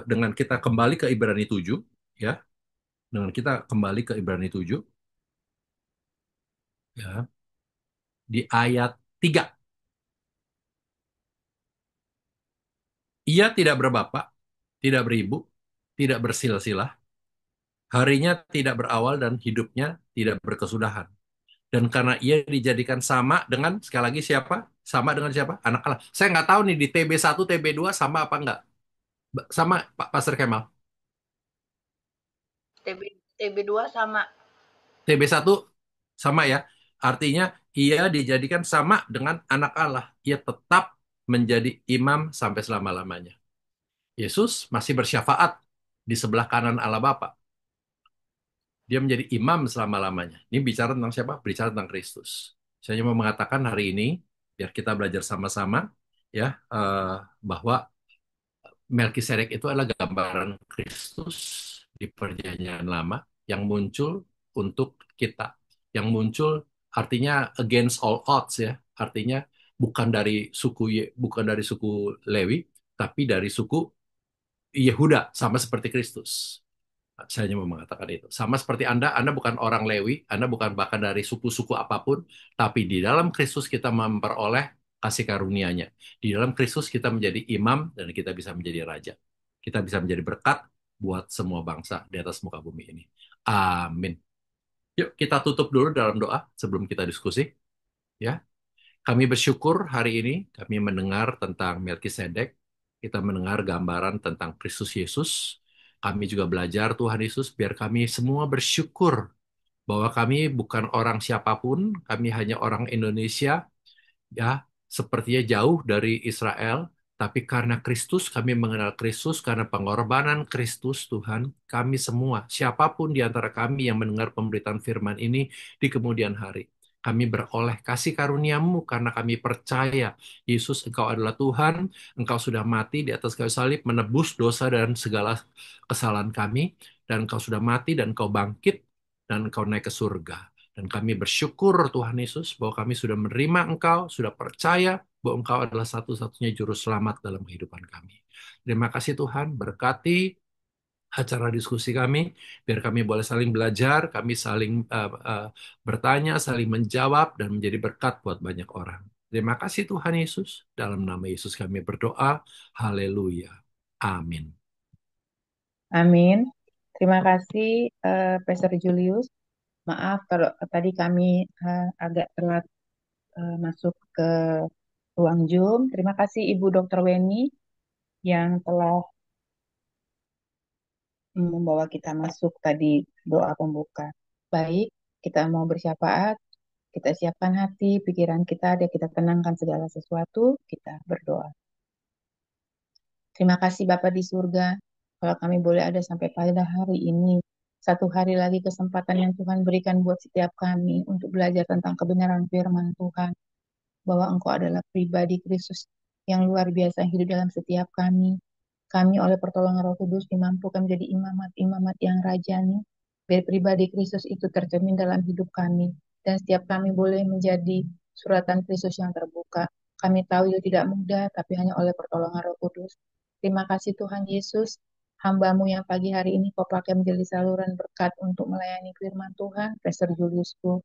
E: dengan kita kembali ke Ibrani 7, ya. Dengan kita kembali ke Ibrani 7, ya, di ayat 3. Ia tidak berbapak, tidak beribu, tidak bersilsilah, harinya tidak berawal dan hidupnya tidak berkesudahan. Dan karena ia dijadikan sama dengan, sekali lagi siapa? Sama dengan siapa? Anak Allah. Saya nggak tahu nih di TB1, TB2 sama apa enggak? Sama Pak Pastor Kemal.
B: TB2 sama.
E: TB1 sama ya. Artinya ia dijadikan sama dengan anak Allah. Ia tetap menjadi imam sampai selama-lamanya. Yesus masih bersyafaat di sebelah kanan Allah Bapa. Dia menjadi imam selama-lamanya. Ini bicara tentang siapa? Bicara tentang Kristus. Saya mau mengatakan hari ini, biar kita belajar sama-sama, ya, bahwa Melkisedek itu adalah gambaran Kristus di Perjanjian Lama yang muncul untuk kita, yang muncul artinya against all odds, ya, artinya bukan dari suku Lewi, tapi dari suku Yehuda, sama seperti Kristus. Saya hanya mau mengatakan itu. Sama seperti Anda bukan orang Lewi, Anda bukan bahkan dari suku-suku apapun, tapi di dalam Kristus kita memperoleh kasih karunia-Nya. Di dalam Kristus kita menjadi imam dan kita bisa menjadi raja. Kita bisa menjadi berkat buat semua bangsa di atas muka bumi ini. Amin. Yuk kita tutup dulu dalam doa sebelum kita diskusi. Ya, kami bersyukur hari ini kami mendengar tentang Melkisedek. Kita mendengar gambaran tentang Kristus Yesus. Kami juga belajar Tuhan Yesus biar kami semua bersyukur bahwa kami bukan orang siapapun, kami hanya orang Indonesia, ya, sepertinya jauh dari Israel, tapi karena Kristus kami mengenal Kristus, karena pengorbanan Kristus Tuhan, kami semua, siapapun di antara kami yang mendengar pemberitaan firman ini di kemudian hari, Kami beroleh kasih karunia-Mu karena kami percaya, Yesus, Engkau adalah Tuhan, Engkau sudah mati di atas kayu salib, menebus dosa dan segala kesalahan kami, dan Engkau sudah mati dan Engkau bangkit, dan Engkau naik ke surga. Dan kami bersyukur Tuhan Yesus bahwa kami sudah menerima Engkau, sudah percaya bahwa Engkau adalah satu-satunya juru selamat dalam kehidupan kami. Terima kasih Tuhan, berkati acara diskusi kami, biar kami boleh saling belajar, kami saling bertanya, saling menjawab, dan menjadi berkat buat banyak orang. Terima kasih Tuhan Yesus, dalam nama Yesus kami berdoa, haleluya, amin.
G: Amin. Terima kasih, Pastor Julius. Maaf kalau tadi kami agak telat masuk ke ruang Zoom. Terima kasih Ibu Dr. Weni yang telah membawa kita masuk tadi doa pembuka. Baik, kita mau bersyafaat, kita siapkan hati, pikiran kita, dan kita tenangkan segala sesuatu, kita berdoa. Terima kasih Bapa di surga, kalau kami boleh ada sampai pada hari ini, satu hari lagi kesempatan yang Tuhan berikan buat setiap kami untuk belajar tentang kebenaran firman Tuhan, bahwa Engkau adalah pribadi Kristus yang luar biasa hidup dalam setiap kami. Kami oleh pertolongan Roh Kudus dimampukan menjadi imamat-imamat yang rajani, biar pribadi Kristus itu tercermin dalam hidup kami, dan setiap kami boleh menjadi suratan Kristus yang terbuka. Kami tahu itu tidak mudah, tapi hanya oleh pertolongan Roh Kudus. Terima kasih Tuhan Yesus, hamba-Mu yang pagi hari ini Kau pakai menjadi saluran berkat untuk melayani firman Tuhan, Pastor Juliusku.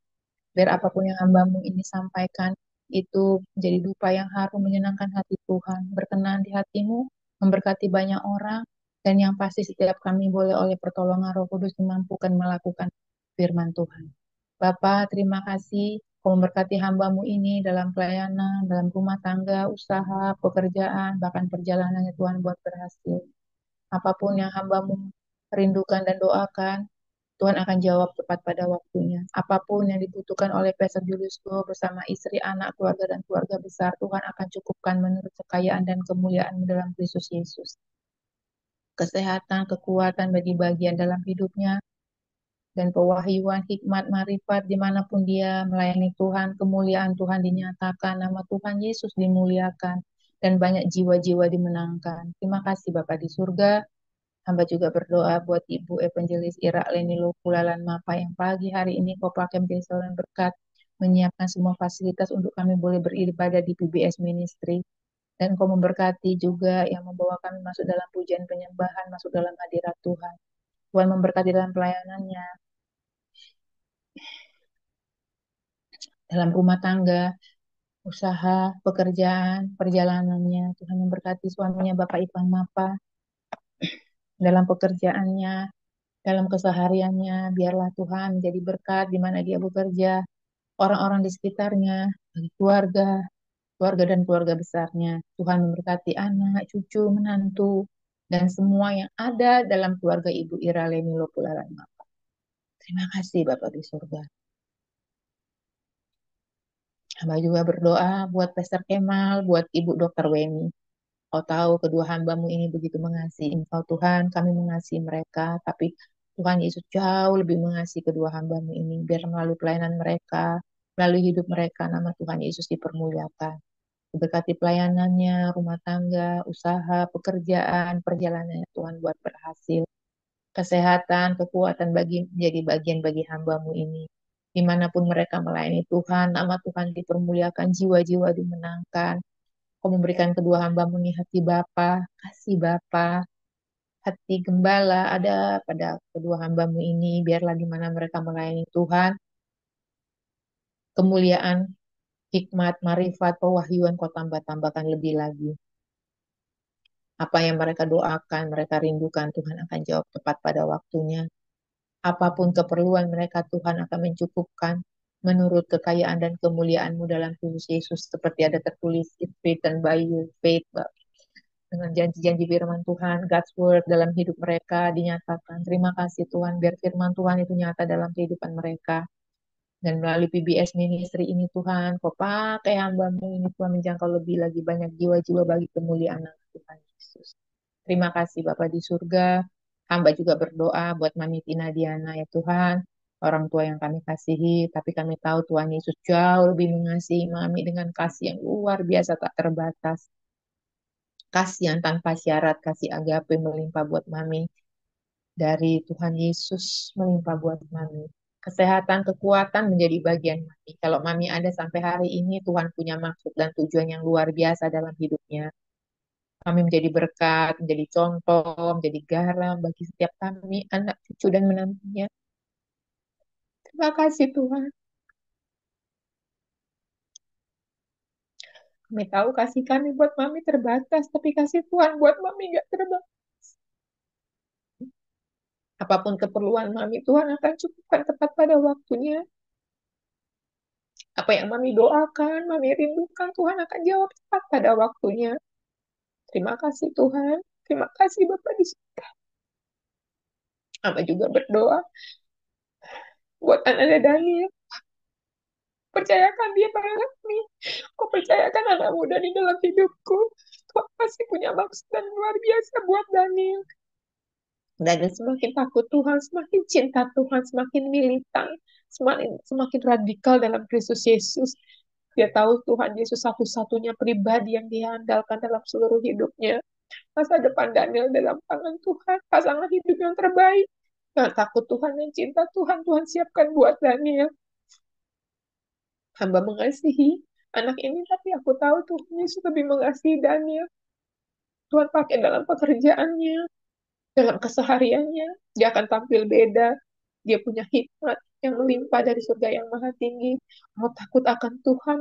G: Biar apapun yang hamba-Mu ini sampaikan, itu menjadi dupa yang harum menyenangkan hati Tuhan, berkenan di hati-Mu, memberkati banyak orang, dan yang pasti setiap kami boleh oleh pertolongan Roh Kudus dimampukan melakukan firman Tuhan. Bapa, terima kasih Kau memberkati hamba-Mu ini dalam pelayanan, dalam rumah tangga, usaha, pekerjaan, bahkan perjalanannya Tuhan buat berhasil. Apapun yang hamba-Mu rindukan dan doakan, Tuhan akan jawab tepat pada waktunya. Apapun yang dibutuhkan oleh Pastor Juliusku bersama istri, anak, keluarga, dan keluarga besar, Tuhan akan cukupkan menurut kekayaan dan kemuliaan dalam Kristus Yesus. Kesehatan, kekuatan bagi bagian dalam hidupnya, dan pewahyuan, hikmat, marifat, dimanapun dia melayani Tuhan, kemuliaan Tuhan dinyatakan, nama Tuhan Yesus dimuliakan, dan banyak jiwa-jiwa dimenangkan. Terima kasih Bapak di surga. Hamba juga berdoa buat Ibu Evangelis Ira Leni Lokulalan Mapa yang pagi hari ini Kau pakai menjadi saluran berkat, menyiapkan semua fasilitas untuk kami boleh beribadah di PBS Ministry. Dan Kau memberkati juga yang membawa kami masuk dalam pujian penyembahan, masuk dalam hadirat Tuhan. Tuhan memberkati dalam pelayanannya, dalam rumah tangga, usaha, pekerjaan, perjalanannya. Tuhan memberkati suaminya Bapak Ipan Mapa, dalam pekerjaannya, dalam kesehariannya, biarlah Tuhan menjadi berkat di mana dia bekerja, orang-orang di sekitarnya, bagi keluarga, keluarga dan keluarga besarnya. Tuhan memberkati anak, cucu, menantu, dan semua yang ada dalam keluarga Ibu Ira Leni Lokulalan Mapa. Terima kasih Bapak di surga. Hamba juga berdoa buat Pastor Kemal, buat Ibu Dr. Weni. Kau tahu kedua hamba-Mu ini begitu mengasihi Engkau Tuhan, kami mengasihi mereka, tapi Tuhan Yesus jauh lebih mengasihi kedua hamba-Mu ini, biar melalui pelayanan mereka, melalui hidup mereka, nama Tuhan Yesus dipermuliakan. Diberkati pelayanannya, rumah tangga, usaha, pekerjaan, perjalanannya Tuhan buat berhasil. Kesehatan, kekuatan bagi menjadi bagian bagi hamba-Mu ini. Dimanapun mereka melayani Tuhan, nama Tuhan dipermuliakan, jiwa-jiwa dimenangkan. Kau memberikan kedua hamba-Mu ini hati Bapa, kasih Bapa, hati gembala ada pada kedua hamba-Mu ini. Biarlah di mana mereka melayani Tuhan, kemuliaan, hikmat, marifat, pewahyuan Kau tambah-tambahkan lebih lagi. Apa yang mereka doakan, mereka rindukan, Tuhan akan jawab tepat pada waktunya. Apapun keperluan mereka, Tuhan akan mencukupkan menurut kekayaan dan kemuliaan-Mu dalam Kristus Yesus, seperti ada tertulis, it's written by your faith, dengan janji-janji firman Tuhan, God's word dalam hidup mereka dinyatakan. Terima kasih Tuhan, biar firman Tuhan itu nyata dalam kehidupan mereka. Dan melalui PBS Ministry ini Tuhan, Kau pakai hamba-Mu ini Tuhan menjangkau lebih lagi banyak jiwa-jiwa bagi kemuliaan nama Tuhan Yesus. Terima kasih Bapa di surga. Hamba juga berdoa buat Mami Tina Diana ya Tuhan. orang tua yang kami kasihi, tapi kami tahu Tuhan Yesus jauh lebih mengasihi Mami dengan kasih yang luar biasa tak terbatas. Kasih yang tanpa syarat, kasih agape melimpah buat Mami. Dari Tuhan Yesus melimpah buat Mami. Kesehatan, kekuatan menjadi bagian Mami. Kalau Mami ada sampai hari ini, Tuhan punya maksud dan tujuan yang luar biasa dalam hidupnya. Kami menjadi berkat, menjadi contoh, menjadi garam bagi setiap kami, anak cucu dan menantunya. Terima kasih Tuhan. Kami tahu kasih kami buat Mami terbatas, tapi kasih Tuhan buat Mami gak terbatas. Apapun keperluan Mami, Tuhan akan cukupkan tepat pada waktunya. Apa yang Mami doakan, Mami rindukan, Tuhan akan jawab tepat pada waktunya. Terima kasih Tuhan. Terima kasih Bapak di surga. Mama juga berdoa buat anak Daniel. Percayakan dia pada kami. Kau percayakan anak muda di dalam hidupku. Tuhan pasti punya maksud dan luar biasa buat Daniel. Daniel semakin takut Tuhan, semakin cinta Tuhan, semakin militan, semakin radikal dalam Kristus Yesus. Dia tahu Tuhan Yesus satu-satunya pribadi yang dia andalkan dalam seluruh hidupnya. Masa depan Daniel dalam tangan Tuhan, pasangan hidup yang terbaik. Nah, takut Tuhan dan cinta Tuhan, Tuhan siapkan buat Daniel. Hamba mengasihi anak ini, tapi aku tahu Tuhan Yesus lebih mengasihi Daniel. Tuhan pakai dalam pekerjaannya, dalam kesehariannya, dia akan tampil beda. Dia punya hikmat yang melimpah dari surga yang maha tinggi. Mau takut akan Tuhan,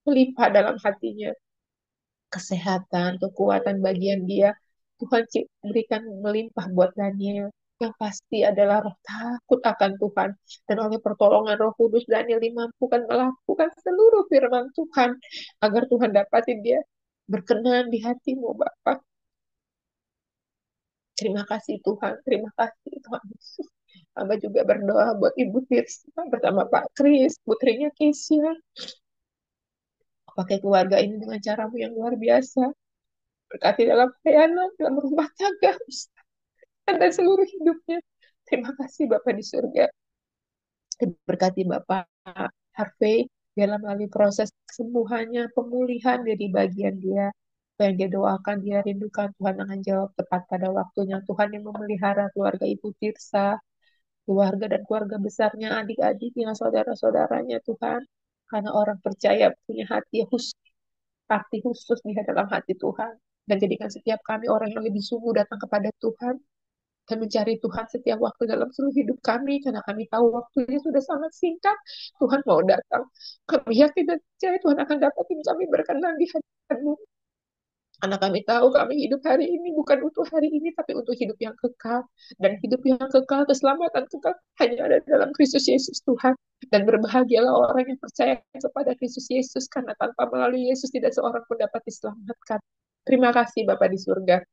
G: melimpah dalam hatinya. Kesehatan, kekuatan bagian dia, Tuhan berikan melimpah buat Daniel. Yang pasti adalah roh takut akan Tuhan. Dan oleh pertolongan Roh Kudus, Daniel dimampukan melakukan seluruh firman Tuhan. Agar Tuhan dapatin dia berkenan di hatimu, Bapak. Terima kasih Tuhan, terima kasih Tuhan Yesus. Hamba juga berdoa buat Ibu Tirsa bersama Pak Kris, putrinya Keisha. Pakai keluarga ini dengan caramu yang luar biasa. Berkati dalam pelayanan, dalam rumah tangga, dan seluruh hidupnya. Terima kasih Bapak di surga. Berkati Bapak Harvey dalam melalui proses kesembuhannya, pemulihan jadi bagian dia. Apa yang dia doakan, dia rindukan, Tuhan akan jawab tepat pada waktunya. Tuhan yang memelihara keluarga Ibu Tirsa, keluarga dan keluarga besarnya, adik-adiknya, saudara-saudaranya, Tuhan. Karena orang percaya punya hati khusus di dalam hati Tuhan. Dan jadikan setiap kami orang yang lebih sungguh datang kepada Tuhan dan mencari Tuhan setiap waktu dalam seluruh hidup kami, karena kami tahu waktunya sudah sangat singkat. Tuhan mau datang. Kami yakin dan percaya Tuhan akan dapatin kami berkenan di hadapan-Mu. Karena kami tahu kami hidup hari ini bukan untuk hari ini, tapi untuk hidup yang kekal. Dan hidup yang kekal, keselamatan kekal hanya ada dalam Kristus Yesus Tuhan. Dan berbahagialah orang yang percaya kepada Kristus Yesus, karena tanpa melalui Yesus tidak seorang pun dapat diselamatkan. Terima kasih Bapak di surga.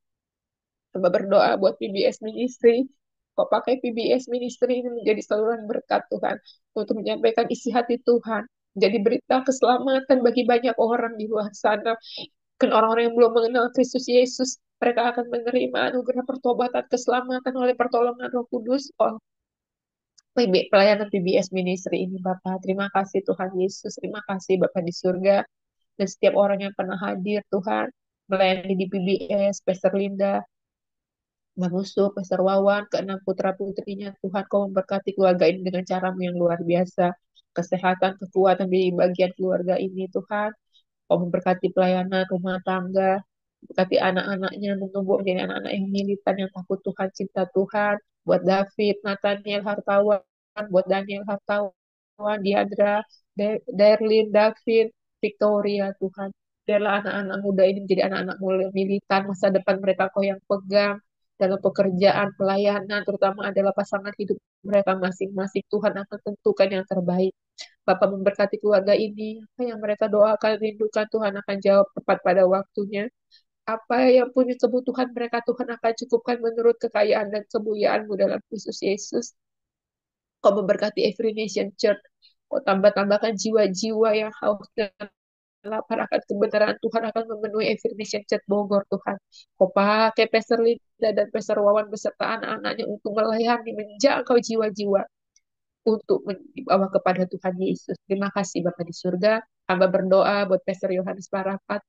G: Hamba berdoa buat PBS Ministry. Kau pakai PBS Ministry ini menjadi saluran berkat Tuhan. Untuk menyampaikan isi hati Tuhan. Jadi berita keselamatan bagi banyak orang di luar sana. Kan orang-orang yang belum mengenal Kristus Yesus, mereka akan menerima anugerah pertobatan, keselamatan oleh pertolongan Roh Kudus. Oh, pelayanan PBS Ministry ini Bapak. Terima kasih Tuhan Yesus. Terima kasih Bapak di surga. Dan setiap orang yang pernah hadir Tuhan. Melayani di PBS, Pastor Linda, Manusu, Pastor Wawan, keenam putra-putrinya, Tuhan kau memberkati keluarga ini dengan caramu yang luar biasa. Kesehatan, kekuatan di bagian keluarga ini, Tuhan. Kau memberkati pelayanan rumah tangga, berkati anak-anaknya menumbuh menjadi anak-anak yang militan, yang takut Tuhan, cinta Tuhan. Buat David, Nathaniel Hartawan, buat Daniel Hartawan, Diandra, Derlin, David, Victoria, Tuhan. Biarlah anak-anak muda ini menjadi anak-anak militan, masa depan mereka kau yang pegang dalam pekerjaan, pelayanan, terutama adalah pasangan hidup mereka masing-masing. Tuhan akan tentukan yang terbaik. Bapak memberkati keluarga ini, apa yang mereka doakan, rindukan, Tuhan akan jawab tepat pada waktunya. Apa yang punya kebutuhan mereka, Tuhan akan cukupkan menurut kekayaan dan kemuliaan-Mu dalam Kristus Yesus. Kau memberkati Every Nation Church. Kau tambah-tambahkan jiwa-jiwa yang haus dan lapar akan kebenaran. Tuhan akan memenuhi Every Nation Church Bogor, Tuhan. Kau pakai Pastor Linda dan Pastor Wawan beserta anak-anaknya untuk melayani, menjangkau jiwa-jiwa. untuk dibawa kepada Tuhan Yesus. Terima kasih Bapak di surga. Hamba berdoa buat Pastor Yohanes Parapat,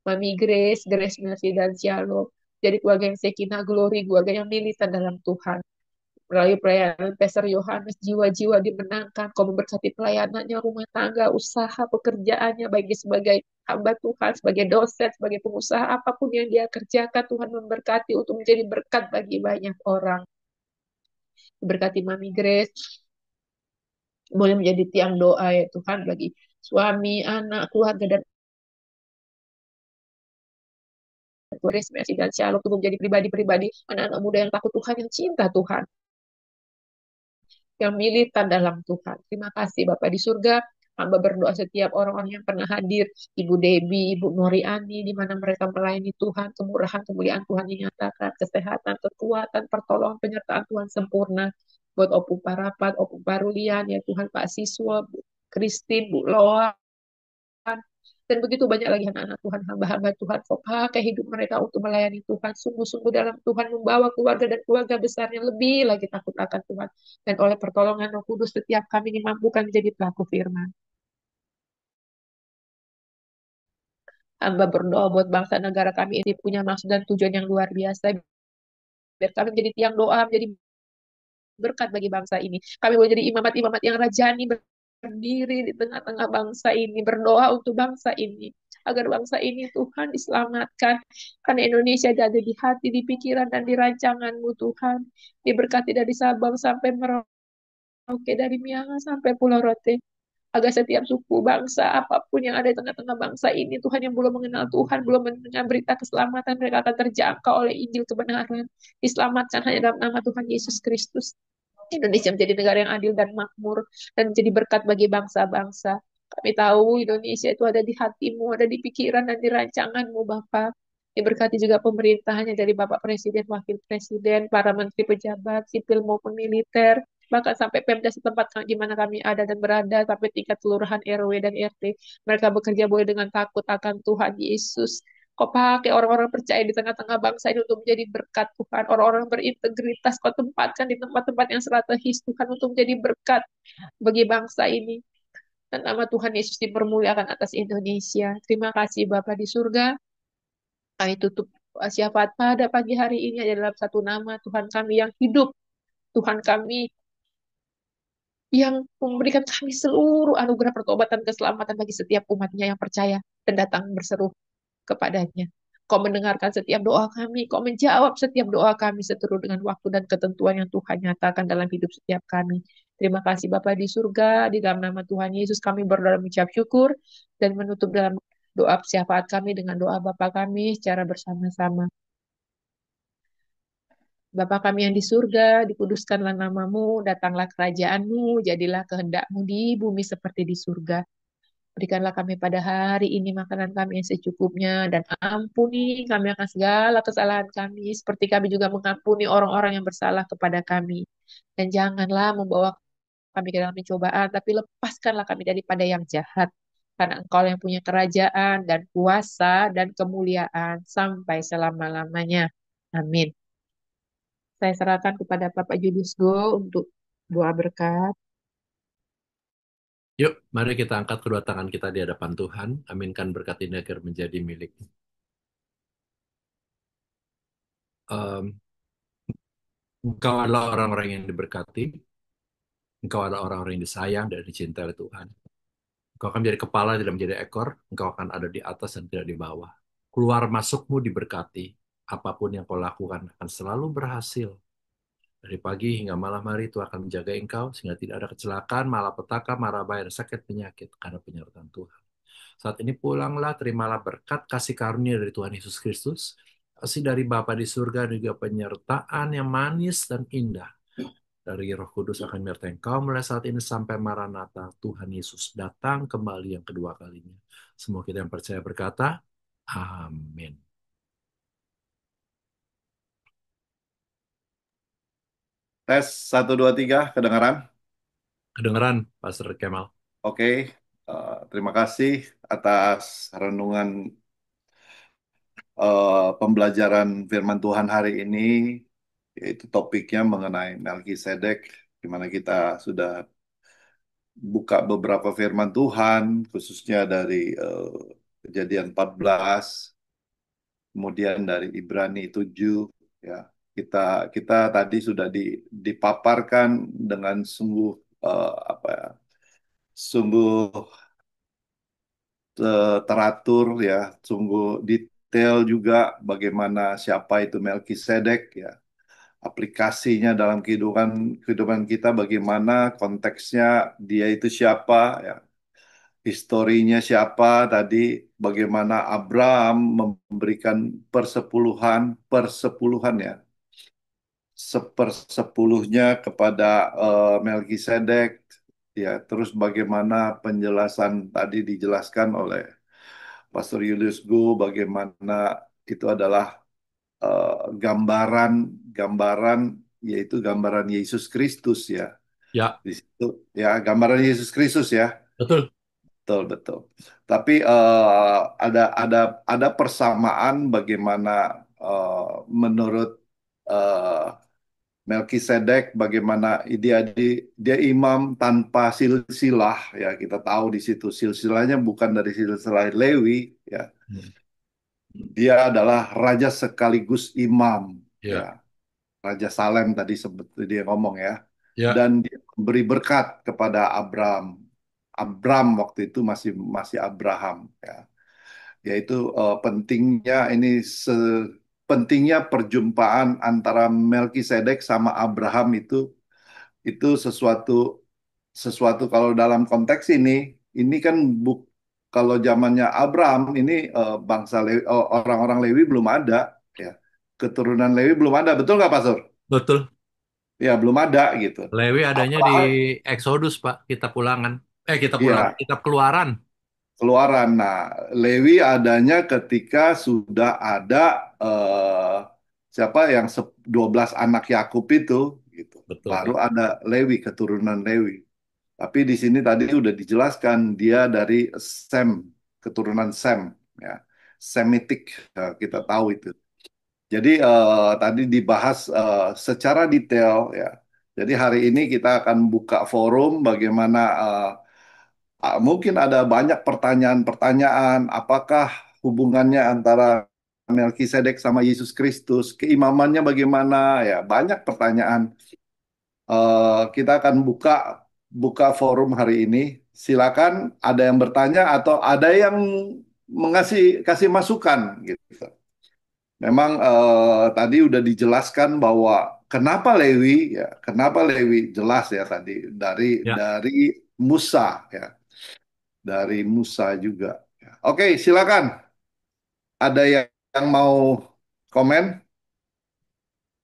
G: Mami Grace, Grace Mercy dan Shalom. Jadi keluarga yang Sekina Glory, keluarga yang militan dalam Tuhan. Melalui pelayanan Pastor Yohanes, jiwa-jiwa dimenangkan. Kau memberkati pelayanannya, rumah tangga, usaha, pekerjaannya, baik dia sebagai hamba Tuhan, sebagai dosen, sebagai pengusaha, apapun yang dia kerjakan, Tuhan memberkati untuk menjadi berkat bagi banyak orang. Berkati Mami Grace, boleh menjadi tiang doa ya Tuhan bagi suami, anak, keluarga, dan Grace, Mercy, dan Shalom untuk menjadi pribadi-pribadi anak-anak muda yang takut Tuhan, yang cinta Tuhan, yang militan dalam Tuhan. Terima kasih Bapak di surga. Hamba berdoa setiap orang-orang yang pernah hadir, Ibu Debbie, Ibu Noriani, di mana mereka melayani Tuhan, kemurahan, kemuliaan Tuhan dinyatakan, kesehatan, kekuatan, pertolongan, penyertaan Tuhan sempurna. Buat Opu Parapat, Opu Parulian, ya Tuhan, Pak Siswa, Bu Christine, Bu Loa, dan begitu banyak lagi anak-anak Tuhan, hamba-hamba Tuhan, kau pakai hidup mereka untuk melayani Tuhan, sungguh-sungguh dalam Tuhan, membawa keluarga dan keluarga besarnya lebih lagi takut akan Tuhan. Dan oleh pertolongan Roh Kudus, setiap kami dimampukan menjadi pelaku firman. Hamba berdoa buat bangsa negara kami ini punya maksud dan tujuan yang luar biasa. Biar kami menjadi tiang doa, menjadi berkat bagi bangsa ini. Kami boleh jadi imamat-imamat yang rajani, berdiri di tengah-tengah bangsa ini, berdoa untuk bangsa ini, agar bangsa ini Tuhan diselamatkan. Karena Indonesia ada di hati, di pikiran, dan di rancangan-Mu Tuhan. Diberkati dari Sabang sampai Merauke, dari Miangas sampai Pulau Rote. Agar setiap suku, bangsa, apapun yang ada di tengah-tengah bangsa ini, Tuhan yang belum mengenal Tuhan, belum mendengar berita keselamatan, mereka akan terjangkau oleh Injil kebenaran. Diselamatkan hanya dalam nama Tuhan Yesus Kristus. Indonesia menjadi negara yang adil dan makmur, dan menjadi berkat bagi bangsa-bangsa. Kami tahu Indonesia itu ada di hatimu, ada di pikiran dan di rancanganmu, Bapak. Diberkati juga pemerintahannya dari Bapak Presiden, Wakil Presiden, para menteri pejabat, sipil maupun militer, bahkan sampai Pemda setempat di mana kami ada dan berada, sampai tingkat kelurahan RW dan RT. Mereka bekerja boleh dengan takut akan Tuhan Yesus. Kau pakai orang-orang percaya di tengah-tengah bangsa ini untuk menjadi berkat Tuhan. Orang-orang berintegritas kau tempatkan di tempat-tempat yang strategis Tuhan untuk menjadi berkat bagi bangsa ini. Dan nama Tuhan Yesus dipermuliakan atas Indonesia. Terima kasih Bapa di surga. Kami tutup syafaat pada pagi hari ini adalah satu nama Tuhan kami yang hidup. Tuhan kami yang memberikan kami seluruh anugerah pertobatan keselamatan bagi setiap umatnya yang percaya dan datang berseru kepadanya. Kau mendengarkan setiap doa kami, kau menjawab setiap doa kami seturut dengan waktu dan ketentuan yang Tuhan nyatakan dalam hidup setiap kami. Terima kasih Bapa di surga, di dalam nama Tuhan Yesus kami berdoa mengucap syukur dan menutup dalam doa syafaat kami dengan doa Bapa kami secara bersama-sama. Bapa kami yang di surga, dikuduskanlah namamu, datanglah kerajaanmu, jadilah kehendakmu di bumi seperti di surga. Berikanlah kami pada hari ini makanan kami yang secukupnya, dan ampuni kami akan segala kesalahan kami, seperti kami juga mengampuni orang-orang yang bersalah kepada kami. Dan janganlah membawa kami ke dalam pencobaan, tapi lepaskanlah kami daripada yang jahat. Karena Engkau yang punya kerajaan dan kuasa dan kemuliaan sampai selama-lamanya. Amin. Saya serahkan kepada Bapak Julius Go untuk doa berkat.
E: Yuk, mari kita angkat kedua tangan kita di hadapan Tuhan. Aminkan berkat ini agar menjadi milik. Engkau adalah orang-orang yang diberkati. Engkau adalah orang-orang yang disayang dan dicintai oleh Tuhan. Engkau akan menjadi kepala, tidak menjadi ekor. Engkau akan ada di atas dan tidak di bawah. Keluar masukmu diberkati. Apapun yang kau lakukan akan selalu berhasil. Dari pagi hingga malam hari Tuhan akan menjaga engkau sehingga tidak ada kecelakaan, malapetaka, mara bahaya, dan sakit penyakit karena penyertaan Tuhan. Saat ini pulanglah, terimalah berkat kasih karunia dari Tuhan Yesus Kristus, kasih dari Bapa di surga, dan juga penyertaan yang manis dan indah dari Roh Kudus akan menyertai engkau mulai saat ini sampai Maranatha, Tuhan Yesus datang kembali yang kedua kalinya. Semua kita yang percaya berkata, amin.
F: Tes 1, 2, 3, kedengaran?
E: Kedengeran, Pastor Kemal.
F: Oke, terima kasih atas renungan pembelajaran firman Tuhan hari ini, yaitu topiknya mengenai Melkisedek, di mana kita sudah buka beberapa firman Tuhan, khususnya dari Kejadian 14, kemudian dari Ibrani 7, ya. Kita kita tadi sudah dipaparkan dengan sungguh apa ya, sungguh teratur ya, sungguh detail juga bagaimana siapa itu Melkisedek ya, aplikasinya dalam kehidupan kehidupan kita bagaimana konteksnya dia itu siapa ya, historinya siapa tadi, bagaimana Abraham memberikan persepuluhan persepuluhan ya, sepersepuluhnya kepada Melkisedek ya, terus bagaimana penjelasan tadi dijelaskan oleh Pastor Julius Go, bagaimana itu adalah eh, gambaran gambaran yaitu gambaran Yesus Kristus ya,
E: Ya,
F: di situ ya, gambaran Yesus Kristus ya.
E: betul.
F: Betul, betul. Tapi ada persamaan bagaimana menurut eh, Melkisedek, bagaimana dia imam tanpa silsilah ya, kita tahu di situ silsilahnya bukan dari silsilah Lewi ya,
E: Hmm.
F: dia adalah raja sekaligus imam ya,
E: Ya,
F: Raja Salem tadi seperti dia ngomong ya,
E: ya,
F: dan dia beri berkat kepada Abram. Abram waktu itu masih masih Abraham ya, yaitu pentingnya ini pentingnya perjumpaan antara Melkisedek sama Abraham itu sesuatu sesuatu kalau dalam konteks ini kan buk kalau zamannya Abraham ini bangsa Lewi, orang-orang Lewi belum ada ya, keturunan Lewi belum ada, betul nggak Pastor?
E: betul.
F: Ya belum ada gitu.
E: Lewi adanya di
F: Abraham,
E: Exodus, Pak. Kitab Ulangan. Kitab Ulangan.
F: ya
E: Kitab Keluaran.
F: Keluaran. Nah, Lewi adanya ketika sudah ada siapa yang 12 anak Yakub itu gitu.
E: Betul,
F: Baru
E: Pak.
F: ada Lewi, keturunan Lewi. Tapi di sini tadi udah dijelaskan dia dari Sem, keturunan Sem ya. Semitik kita tahu itu. Jadi tadi dibahas secara detail ya. Jadi hari ini kita akan buka forum bagaimana mungkin ada banyak pertanyaan-pertanyaan, apakah hubungannya antara Melkisedek sama Yesus Kristus, keimamannya bagaimana, ya banyak pertanyaan. Kita akan buka buka forum hari ini. Silakan ada yang bertanya atau ada yang kasih masukan gitu. Memang tadi udah dijelaskan bahwa kenapa Lewi jelas ya tadi
E: Ya.
F: dari Musa ya, dari Musa juga. Oke, silakan. Ada yang mau komen?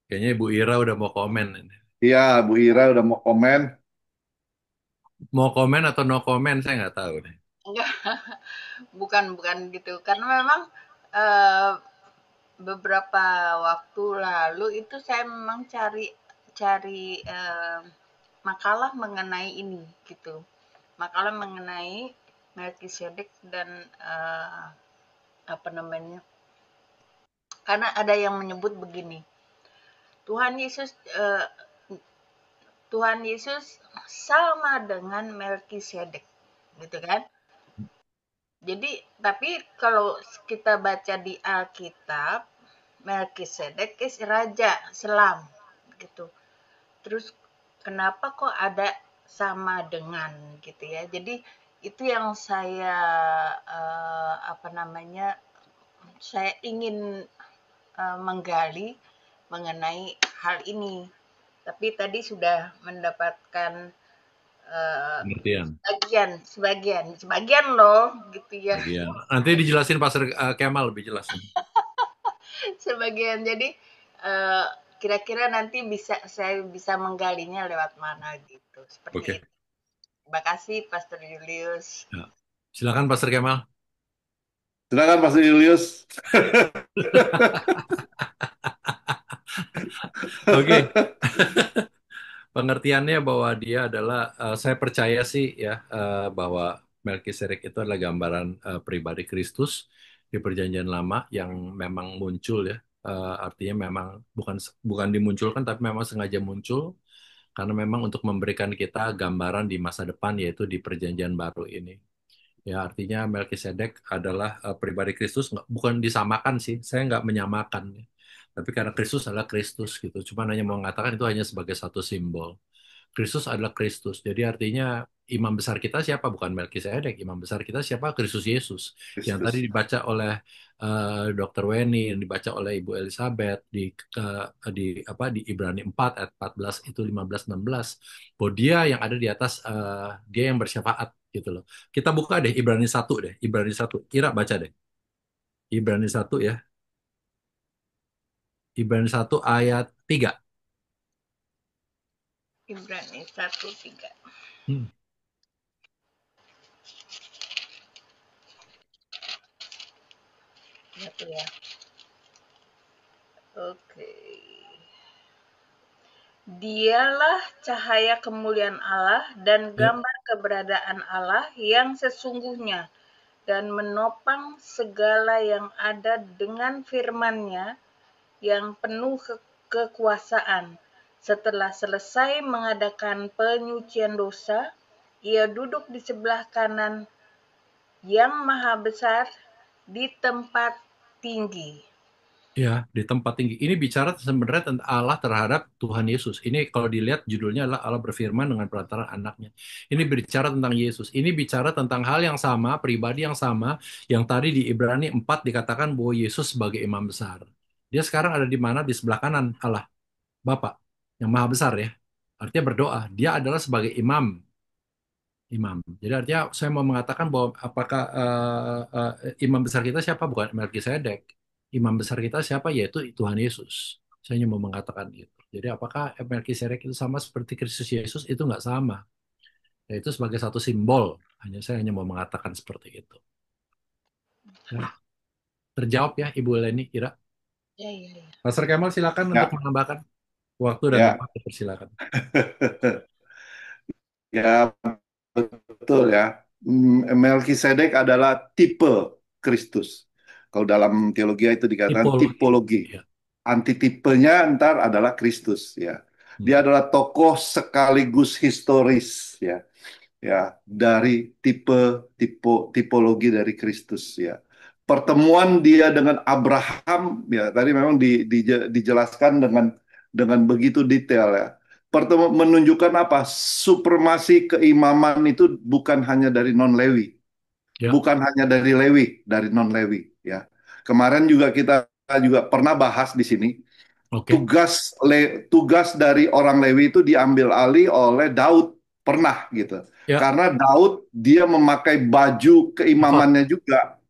E: Kayaknya Ibu Ira udah mau komen ini.
F: Iya, Bu Ira udah mau komen.
E: Mau komen atau no komen, saya nggak tahu nih.
B: Enggak, bukan gitu. Karena memang eh, beberapa waktu lalu itu saya memang cari cari makalah mengenai ini gitu. Makalah mengenai Melkisedek dan apa namanya? Karena ada yang menyebut begini. Tuhan Yesus eh, Tuhan Yesus sama dengan Melkisedek, gitu kan? Jadi, tapi kalau kita baca di Alkitab, Melkisedek is raja Selam, gitu. Terus kenapa kok ada sama dengan gitu ya? Jadi itu yang saya apa namanya? Saya ingin menggali mengenai hal ini. Tapi tadi sudah mendapatkan
E: Pengertian.
B: sebagian loh gitu ya.
E: Iya. Nanti dijelasin Pastor Kemal lebih jelas.
B: Sebagian. Jadi kira-kira nanti saya bisa menggalinya lewat mana gitu. Seperti
E: Oke.
B: itu. Terima kasih Pastor Julius.
E: Ya. Silakan Pastor Kemal.
F: Silakan Pastor Julius.
E: Oke. Pengertiannya bahwa dia adalah, saya percaya sih ya, bahwa Melkisedek itu adalah gambaran pribadi Kristus di Perjanjian Lama yang memang muncul ya. Artinya memang bukan bukan dimunculkan tapi memang sengaja muncul Karena memang untuk memberikan kita gambaran di masa depan, yaitu di perjanjian baru ini. Ya, artinya Melkisedek adalah pribadi Kristus, bukan disamakan sih, saya nggak menyamakan. Tapi karena Kristus adalah Kristus gitu, cuma hanya mau mengatakan itu hanya sebagai satu simbol. Kristus adalah Kristus, jadi artinya imam besar kita siapa? Bukan Melkisedek, imam besar kita siapa? Kristus Yesus. Yang tadi
F: Kristus.
E: dibaca oleh Dr. Weni, yang dibaca oleh Ibu Elizabeth di Ibrani 4 ayat 14 itu 15 16, bahwa dia yang ada di atas, dia yang bersyafaat gitu loh. Kita buka deh Ibrani 1 deh, Ibrani 1. Ira baca deh. Ibrani 1 ya. Ibrani 1 ayat 3.
B: Ibrani 1:3.
E: Hmm.
B: Satu ya. Oke. Dialah cahaya kemuliaan Allah dan
E: Ya,
B: gambar keberadaan Allah yang sesungguhnya, dan menopang segala yang ada dengan firman-Nya yang penuh kekuasaan. Setelah selesai mengadakan penyucian dosa, Ia duduk di sebelah kanan yang maha besar di tempat tinggi.
E: ya, di tempat tinggi. Ini bicara sebenarnya tentang Allah terhadap Tuhan Yesus. Ini kalau dilihat judulnya adalah Allah berfirman dengan perantaraan anaknya. Ini bicara tentang Yesus. Ini bicara tentang hal yang sama, pribadi yang sama, yang tadi di Ibrani 4 dikatakan bahwa Yesus sebagai imam besar. Dia sekarang ada di mana? Di sebelah kanan Allah, Bapa, yang maha besar ya. Artinya berdoa. Dia adalah sebagai imam. Jadi artinya saya mau mengatakan bahwa apakah imam besar kita siapa? Bukan Melkisedek. Imam besar kita siapa? Yaitu Tuhan Yesus. Saya hanya mau mengatakan itu. Jadi apakah Melkisedek itu sama seperti Kristus Yesus? Itu nggak sama. Yaitu sebagai satu simbol. Saya hanya mau mengatakan seperti itu. Ya. Terjawab ya Ibu Leni, Ira.
B: Ya.
E: Pastor Kemal silakan untuk
F: Ya,
E: menambahkan waktu dan
F: ya,
E: tempat. Silakan.
F: ya, betul ya. Melkisedek adalah tipe Kristus. Kalau dalam teologi itu dikatakan
E: Tipologi.
F: tipologi.
E: Ya.
F: Antitipenya ntar adalah Kristus ya. Dia adalah tokoh sekaligus historis ya. Ya, dari tipologi dari Kristus ya. Pertemuan dia dengan Abraham ya tadi memang dijelaskan dengan begitu detail ya. Pertemuan menunjukkan apa? Supremasi keimaman itu bukan hanya dari non-Lewi,
E: Ya.
F: bukan hanya dari Lewi, dari non-Lewi ya. Kemarin juga kita juga pernah bahas di sini
E: Oke.
F: tugas dari orang Lewi itu diambil alih oleh Daud pernah gitu.
E: Ya.
F: Karena Daud dia memakai baju keimamannya juga.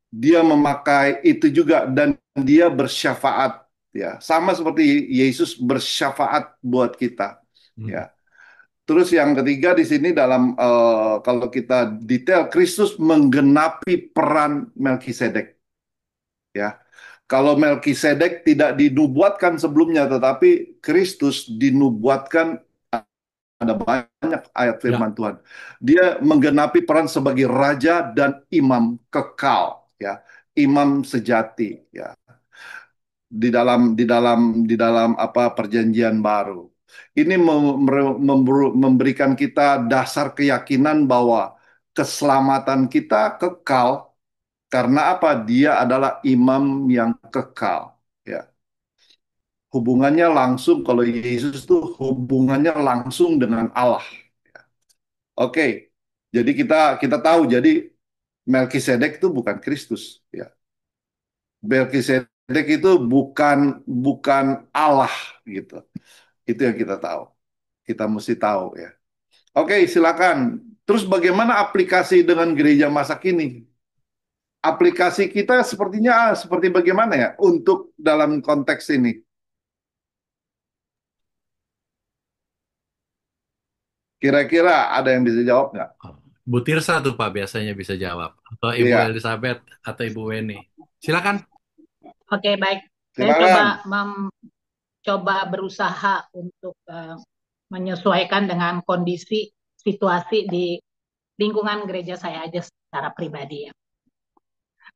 F: Dia memakai itu juga dan dia bersyafaat ya. Sama seperti Yesus bersyafaat buat kita ya. Terus yang ketiga di sini dalam kalau kita detail Kristus menggenapi peran Melkisedek ya. Kalau Melkisedek tidak dinubuatkan sebelumnya, tetapi Kristus dinubuatkan ada banyak ayat firman Tuhan. Dia menggenapi peran sebagai raja dan imam kekal, ya, imam sejati, ya, di dalam apa perjanjian baru. Ini memberikan kita dasar keyakinan bahwa keselamatan kita kekal karena apa? Dia adalah imam yang kekal. Ya. Hubungannya langsung, kalau Yesus tuh hubungannya langsung dengan Allah. Ya. Oke, jadi kita tahu, jadi Melkisedek itu bukan Kristus. Ya. Melkisedek itu bukan Allah gitu. Itu yang kita tahu. Kita mesti tahu ya. Oke, silakan. Terus bagaimana aplikasi dengan gereja masa kini? Aplikasi kita sepertinya seperti bagaimana ya untuk dalam konteks ini? Kira-kira ada yang bisa jawab nggak?
E: Bu Tirsa tuh Pak biasanya bisa jawab. Atau Ibu
F: Iya,
E: Elizabeth atau Ibu Weni. Silakan.
H: Oke, baik. Saya
F: silakan.
H: coba berusaha untuk menyesuaikan dengan kondisi situasi di lingkungan gereja saya aja secara pribadi ya.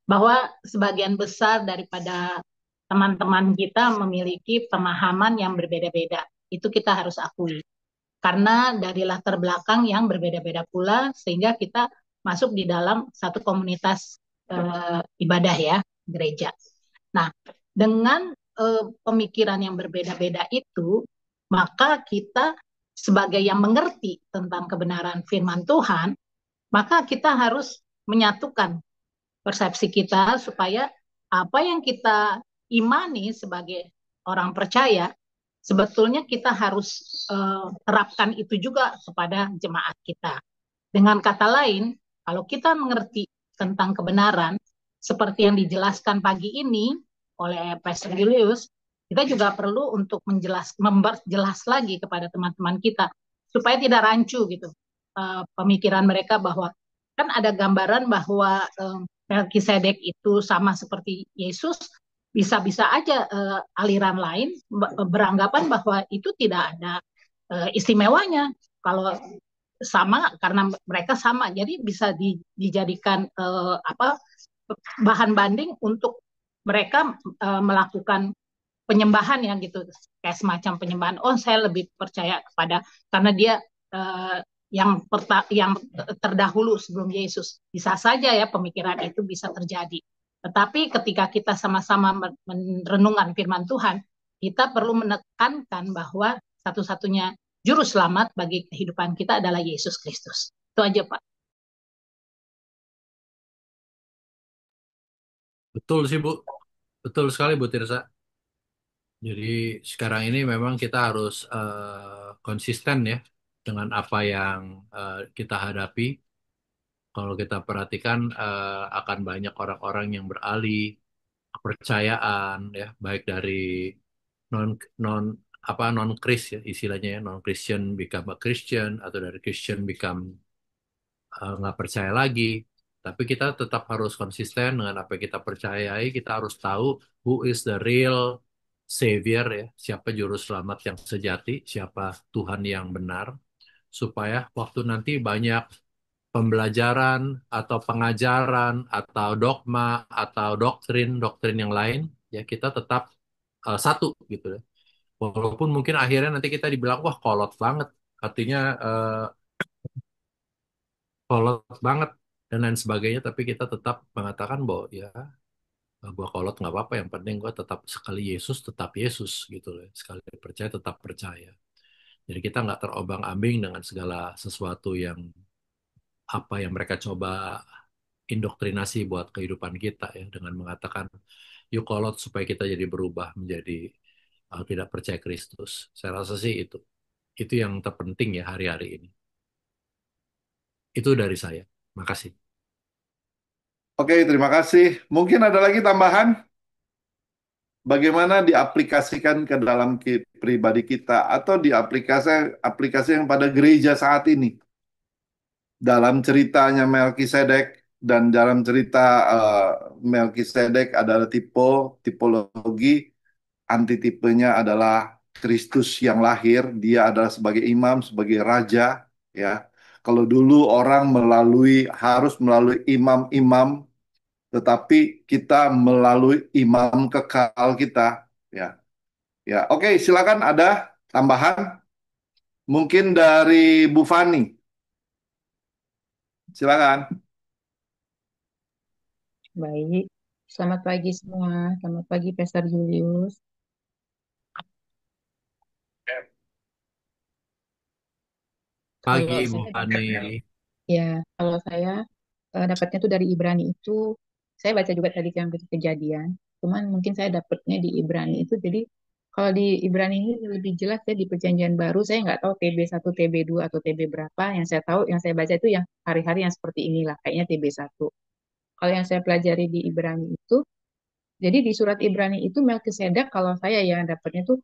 H: Bahwa sebagian besar daripada teman-teman kita memiliki pemahaman yang berbeda-beda. Itu kita harus akui. karena dari latar belakang yang berbeda-beda pula, sehingga kita masuk di dalam satu komunitas ibadah ya, gereja. Nah, dengan pemikiran yang berbeda-beda itu, maka kita sebagai yang mengerti tentang kebenaran firman Tuhan, maka kita harus menyatukan persepsi kita supaya apa yang kita imani sebagai orang percaya, sebetulnya kita harus terapkan itu juga kepada jemaat kita. Dengan kata lain, kalau kita mengerti tentang kebenaran, seperti yang dijelaskan pagi ini oleh Pastor Julius, kita juga perlu untuk memperjelas lagi kepada teman-teman kita, supaya tidak rancu gitu pemikiran mereka, bahwa kan ada gambaran bahwa Melkisedek itu sama seperti Yesus, bisa-bisa aja aliran lain beranggapan bahwa itu tidak ada istimewanya kalau sama, karena mereka sama, jadi bisa dijadikan bahan banding untuk mereka melakukan penyembahan ya gitu, kayak semacam penyembahan. Oh, saya lebih percaya kepada karena dia yang terdahulu sebelum Yesus. Bisa saja ya pemikiran itu bisa terjadi. Tetapi ketika kita sama-sama merenungkan firman Tuhan, kita perlu menekankan bahwa satu-satunya juru selamat bagi kehidupan kita adalah Yesus Kristus. Itu aja, Pak.
E: Betul sih, Bu. Betul sekali, Bu Tirsa. Jadi sekarang ini memang kita harus konsisten ya dengan apa yang kita hadapi. Kalau kita perhatikan akan banyak orang-orang yang beralih kepercayaan ya, baik dari non non non Chris ya istilahnya ya, non Christian become a Christian atau dari Christian become nggak percaya lagi. Tapi kita tetap harus konsisten dengan apa yang kita percayai. Kita harus tahu who is the real Savior ya, siapa juru selamat yang sejati, siapa Tuhan yang benar, supaya waktu nanti banyak pembelajaran atau pengajaran atau dogma atau doktrin yang lain, ya kita tetap satu gitu ya. Walaupun mungkin akhirnya nanti kita dibilang wah kolot banget, artinya kolot banget dan lain sebagainya, tapi kita tetap mengatakan bahwa ya gua kolot nggak apa-apa, yang penting gua tetap sekali Yesus tetap Yesus gitu loh, sekali percaya tetap percaya. Jadi kita nggak terobang-ambing dengan segala sesuatu yang apa yang mereka coba indoktrinasi buat kehidupan kita ya, dengan mengatakan yuk kolot supaya kita jadi berubah menjadi tidak percaya Kristus. Saya rasa sih itu yang terpenting ya hari-hari ini. Itu dari saya. Makasih.
F: Oke, terima kasih. Mungkin ada lagi tambahan? Bagaimana diaplikasikan ke dalam pribadi kita atau aplikasi yang pada gereja saat ini? Dalam ceritanya Melkisedek dan dalam cerita Melkisedek adalah tipologi, antitipenya adalah Kristus yang lahir. Dia adalah sebagai imam, sebagai raja, ya. Kalau dulu orang harus melalui imam-imam, tetapi kita melalui imam kekal kita, ya. Ya, oke, silakan ada tambahan mungkin dari Bu Fani. Silakan.
G: Baik, selamat pagi semua. Selamat pagi, Pastor Julius.
E: Pagi
G: Kalau
E: Bu
G: saya
E: Fani.
G: Ya, kalau saya dapatnya tuh dari Ibrani itu, saya baca juga tadi yang kejadian. Cuman mungkin saya dapatnya di Ibrani itu, jadi kalau di Ibrani ini lebih jelas ya di Perjanjian Baru. Saya nggak tahu TB1, TB2 atau TB berapa. Yang saya tahu, yang saya baca itu yang hari-hari yang seperti inilah, kayaknya TB1. Kalau yang saya pelajari di Ibrani itu, jadi di surat Ibrani itu Melkisedek kalau saya yang dapatnya tuh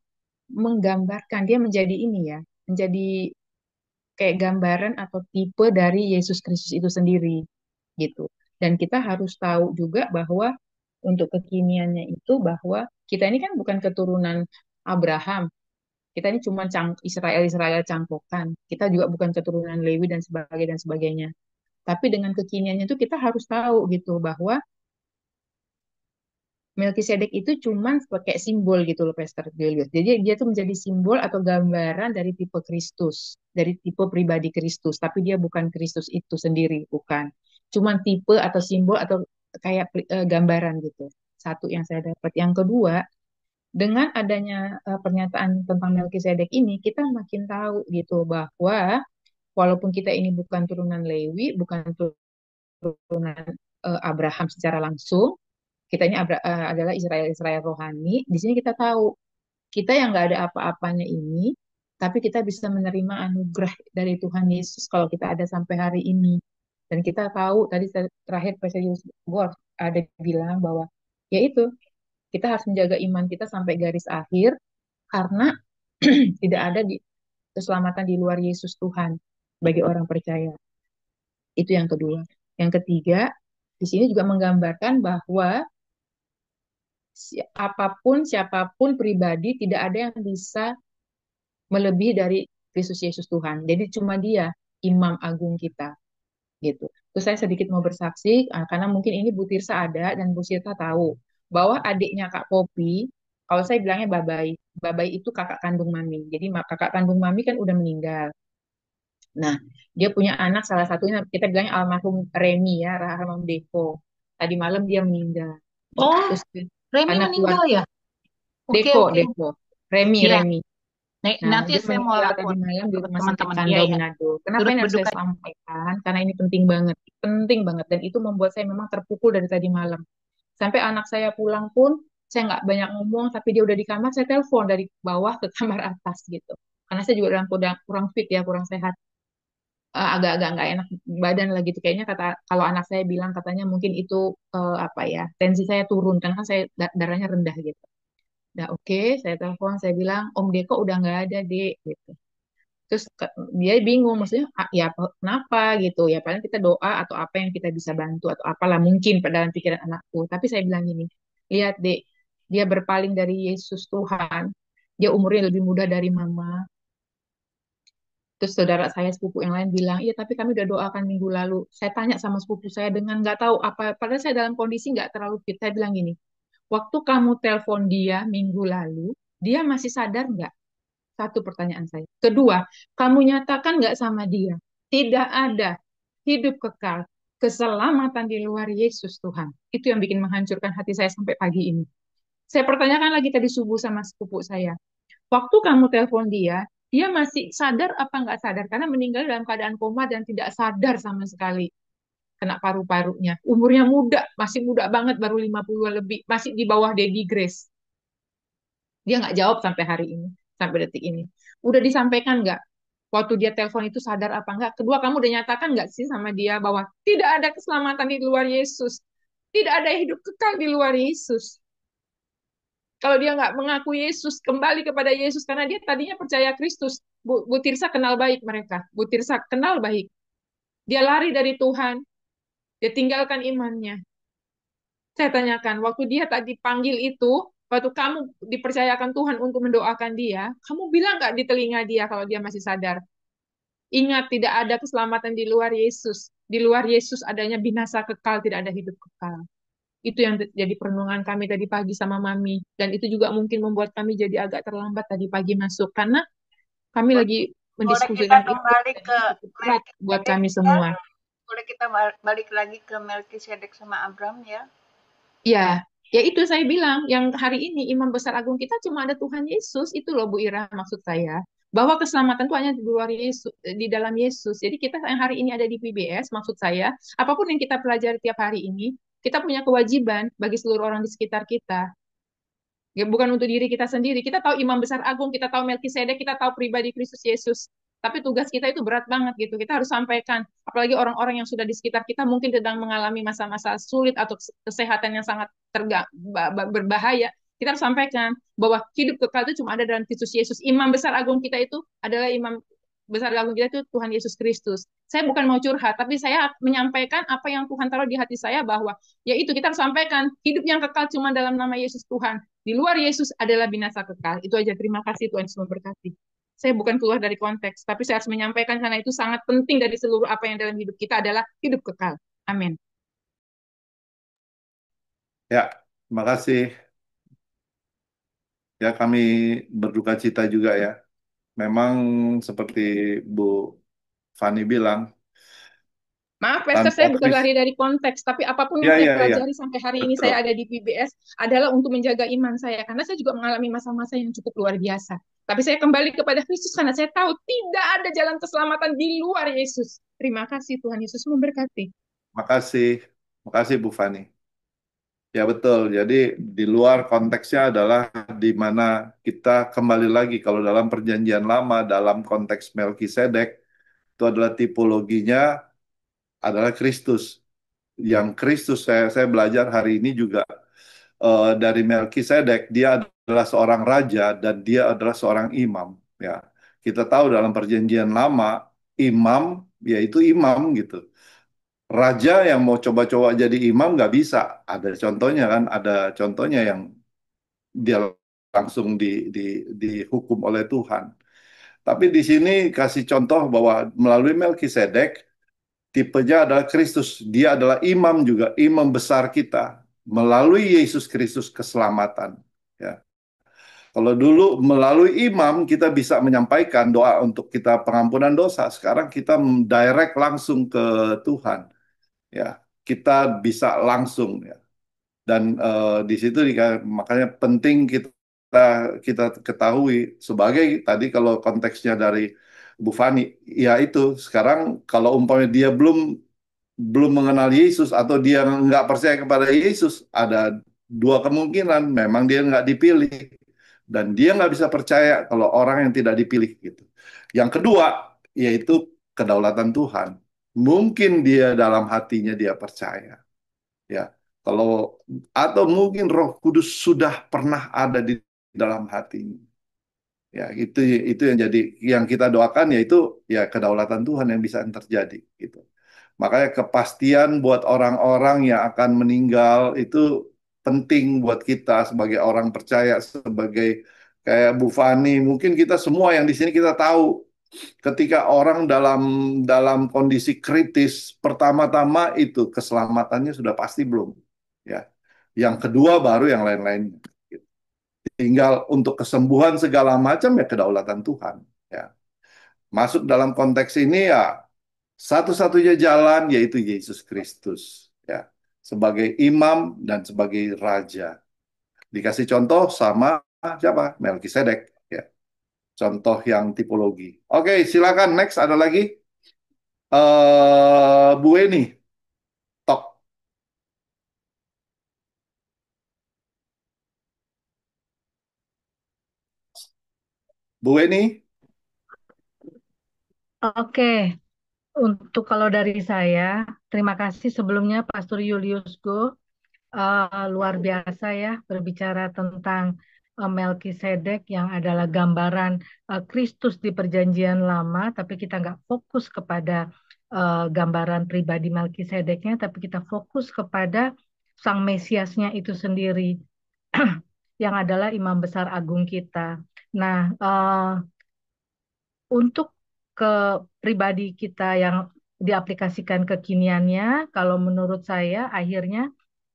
G: menggambarkan dia menjadi ini ya, menjadi kayak gambaran atau tipe dari Yesus Kristus itu sendiri gitu. Dan kita harus tahu juga bahwa untuk kekiniannya itu bahwa kita ini kan bukan keturunan Abraham. Kita ini cuma Israel cangkokan. Kita juga bukan keturunan Lewi dan sebagainya. Tapi dengan kekiniannya itu kita harus tahu gitu bahwa Melkisedek itu cuman pakai simbol gitu loh, Pastor Julius. Jadi dia tuh menjadi simbol atau gambaran dari tipe Kristus, dari tipe pribadi Kristus. Tapi dia bukan Kristus itu sendiri, bukan. Cuman tipe atau simbol atau kayak gambaran gitu. Satu yang saya dapat. Yang kedua, dengan adanya pernyataan tentang Melkisedek ini, kita makin tahu gitu bahwa walaupun kita ini bukan turunan Lewi, bukan turunan Abraham secara langsung, kita ini adalah Israel rohani. Di sini kita tahu kita yang nggak ada apa-apanya ini, tapi kita bisa menerima anugerah dari Tuhan Yesus kalau kita ada sampai hari ini. Dan kita tahu tadi terakhir Presiden Gor ada bilang bahwa ya itu kita harus menjaga iman kita sampai garis akhir karena tidak ada keselamatan di luar Yesus Tuhan bagi orang percaya. Itu yang kedua. Yang ketiga, di sini juga menggambarkan bahwa siapapun pribadi tidak ada yang bisa melebihi dari Kristus Yesus Tuhan. Jadi cuma dia imam agung kita gitu. Terus saya sedikit mau bersaksi karena mungkin ini Bu Tirsa ada dan Bu Tirsa tahu bahwa adiknya Kak Popi, kalau saya bilangnya Babai, Babai itu kakak kandung Mami. Jadi kakak kandung Mami kan udah meninggal. Nah, dia punya anak salah satunya kita bilangnya almarhum Remi ya, almarhum Deko. Tadi malam dia meninggal.
H: Oh,
G: Terus
H: Remi
G: anak
H: meninggal ya? Oke,
G: Deko,
H: oke.
G: Deko. Remi,
H: Ya,
G: Remi. Nah,
H: nanti
G: dia
H: saya mau
G: meninggal
H: lapor
G: tadi malam di
H: ke
G: Rumah Sakit
H: teman-teman.
G: Canda
H: Ya, ya.
G: Manado. Kenapa
H: Turut
G: ini harus saya
H: berduka.
G: sampaikan? Karena ini penting banget. Penting banget. Dan itu membuat saya memang terpukul dari tadi malam. Sampai anak saya pulang pun, saya nggak banyak ngomong, tapi dia udah di kamar, saya telepon dari bawah ke kamar atas gitu. Karena saya juga dalam kurang fit ya, kurang sehat. Agak-agak nggak enak badan lah gitu. Kayaknya kalau anak saya bilang katanya mungkin itu apa ya, tensi saya turun. Karena kan saya darahnya rendah gitu. Nah, oke, saya telepon, saya bilang, Om Deko udah nggak ada, Dek, gitu. Terus dia bingung, maksudnya, ya kenapa gitu, ya paling kita doa atau apa yang kita bisa bantu atau apalah mungkin pada dalam pikiran anakku. Tapi saya bilang gini, lihat Dek, dia berpaling dari Yesus Tuhan, dia umurnya lebih muda dari Mama. Terus saudara saya sepupu yang lain bilang, iya tapi kami udah doakan minggu lalu. Saya tanya sama sepupu saya dengan nggak tahu apa, padahal saya dalam kondisi nggak terlalu fit. Saya bilang gini, waktu kamu telepon dia minggu lalu, dia masih sadar nggak? Satu pertanyaan saya. Kedua, kamu nyatakan nggak sama dia? Tidak ada hidup kekal, keselamatan di luar Yesus Tuhan. Itu yang bikin menghancurkan hati saya sampai pagi ini. Saya pertanyakan lagi tadi subuh sama sepupu saya. Waktu kamu telepon dia masih sadar apa nggak sadar? Karena meninggal dalam keadaan koma dan tidak sadar sama sekali kena paru-parunya. Umurnya muda, masih muda banget, baru 50 lebih, masih di bawah Dedi Grace. Dia nggak jawab sampai hari ini, sampai detik ini. Udah disampaikan nggak? Waktu dia telepon itu sadar apa nggak? Kedua, kamu udah nyatakan nggak sih sama dia bahwa tidak ada keselamatan di luar Yesus? Tidak ada hidup kekal di luar Yesus. Kalau dia nggak mengaku Yesus, kembali kepada Yesus, karena dia tadinya percaya Kristus. Bu Tirsa kenal baik mereka. Bu Tirsa kenal baik. Dia lari dari Tuhan. Dia tinggalkan imannya. Saya tanyakan, waktu dia tadi panggil itu, waktu kamu dipercayakan Tuhan untuk mendoakan dia, kamu bilang nggak di telinga dia kalau dia masih sadar? Ingat, tidak ada keselamatan di luar Yesus. Di luar Yesus adanya binasa kekal, tidak ada hidup kekal. Itu yang jadi perenungan kami tadi pagi sama Mami. Dan itu juga mungkin membuat kami jadi agak terlambat tadi pagi masuk. Karena kami lagi
B: Boleh kita
G: mendiskusikan itu.
B: kembali
G: Dan
B: ke
G: itu cukup berat buat
B: Melkisedek
G: kami
B: ya?
G: semua.
B: Boleh kita balik lagi ke Melkisedek sama Abraham ya?
G: Ya, ya itu saya bilang, yang hari ini imam besar agung kita cuma ada Tuhan Yesus, itu loh Bu Ira maksud saya. Bahwa keselamatan itu hanya di luar Yesus, di dalam Yesus. Jadi kita yang hari ini ada di PBS, maksud saya, apapun yang kita pelajari tiap hari ini, kita punya kewajiban bagi seluruh orang di sekitar kita. Ya, bukan untuk diri kita sendiri. Kita tahu imam besar agung, kita tahu Melkisedek, kita tahu pribadi Kristus Yesus. Tapi tugas kita itu berat banget gitu. Kita harus sampaikan, apalagi orang-orang yang sudah di sekitar kita mungkin sedang mengalami masa-masa sulit atau kesehatan yang sangat berbahaya. Kita harus sampaikan bahwa hidup kekal itu cuma ada dalam Kristus Yesus. Imam besar agung kita itu adalah imam besar agung kita itu Tuhan Yesus Kristus. Saya bukan mau curhat, tapi saya menyampaikan apa yang Tuhan taruh di hati saya bahwa yaitu kita harus sampaikan hidup yang kekal cuma dalam nama Yesus Tuhan. Di luar Yesus adalah binasa kekal. Itu aja, terima kasih Tuhan Yesus memberkati. Saya bukan keluar dari konteks, tapi saya harus menyampaikan karena itu sangat penting dari seluruh apa yang dalam hidup kita adalah hidup kekal. Amin.
F: Ya, Terima kasih. Ya, kami berduka cita juga ya. Memang seperti Bu Fani bilang,
G: Maaf, Pastor,
F: tanpa
G: saya bukan
F: Kris.
G: lari dari konteks, tapi apapun yang
F: Ya,
G: saya
F: ya, ya.
G: pelajari sampai hari ini
F: Betul.
G: saya ada di PBS adalah untuk menjaga iman saya, karena saya juga mengalami masa-masa yang cukup luar biasa. Tapi saya kembali kepada Kristus karena saya tahu tidak ada jalan keselamatan di luar Yesus. Terima kasih, Tuhan Yesus memberkati.
F: Makasih. Makasih Bu Fani. Ya betul. Jadi di luar konteksnya adalah di mana kita kembali lagi kalau dalam perjanjian lama dalam konteks Melkisedek itu adalah tipologinya adalah Kristus. Yang Kristus saya belajar hari ini juga dari Melkisedek dia adalah seorang raja dan dia adalah seorang imam. Ya, kita tahu dalam perjanjian lama imam yaitu imam gitu. Raja yang mau coba-coba jadi imam nggak bisa. Ada contohnya kan, ada contohnya yang dia langsung dihukum oleh Tuhan. Tapi di sini kasih contoh bahwa melalui Melkisedek tipenya adalah Kristus. Dia adalah imam juga, imam besar kita. Melalui Yesus Kristus keselamatan. Ya. Kalau dulu melalui imam kita bisa menyampaikan doa untuk kita pengampunan dosa. Sekarang kita direct langsung ke Tuhan. Ya, kita bisa langsung ya. Dan di situ makanya penting kita kita ketahui sebagai tadi kalau konteksnya dari Bu Fani, ya itu sekarang kalau umpamanya dia belum belum mengenal Yesus atau dia nggak percaya kepada Yesus, ada dua kemungkinan, memang dia nggak dipilih dan dia nggak bisa percaya kalau orang yang tidak dipilih gitu. Yang kedua, yaitu kedaulatan Tuhan. Mungkin dia dalam hatinya dia percaya, ya. Kalau atau mungkin Roh Kudus sudah pernah ada di dalam hatinya. Ya, itu yang jadi yang kita doakan yaitu ya kedaulatan Tuhan yang bisa terjadi gitu. Makanya kepastian buat orang-orang yang akan meninggal itu penting buat kita sebagai orang percaya, sebagai kayak Bu Fani. Mungkin kita semua yang di sini kita tahu ketika orang dalam dalam kondisi kritis, pertama-tama itu keselamatannya sudah pasti belum. Ya, yang kedua baru yang lain-lain. Tinggal untuk kesembuhan segala macam ya kedaulatan Tuhan. Ya, masuk dalam konteks ini ya satu-satunya jalan yaitu Yesus Kristus ya sebagai imam dan sebagai raja. Dikasih contoh sama siapa? Melkisedek ya. Contoh yang tipologi. Oke, silakan next ada lagi Bu Eni Tok. Bu Eni.
A: Oke, untuk kalau dari saya, terima kasih sebelumnya Pastor Julius Go. Luar biasa ya berbicara tentang Melkisedek yang adalah gambaran Kristus di Perjanjian Lama, tapi kita nggak fokus kepada gambaran pribadi Melkisedeknya, tapi kita fokus kepada Sang Mesiasnya itu sendiri, yang adalah Imam Besar Agung kita. Nah, untuk ke pribadi kita yang diaplikasikan kekiniannya, kalau menurut saya akhirnya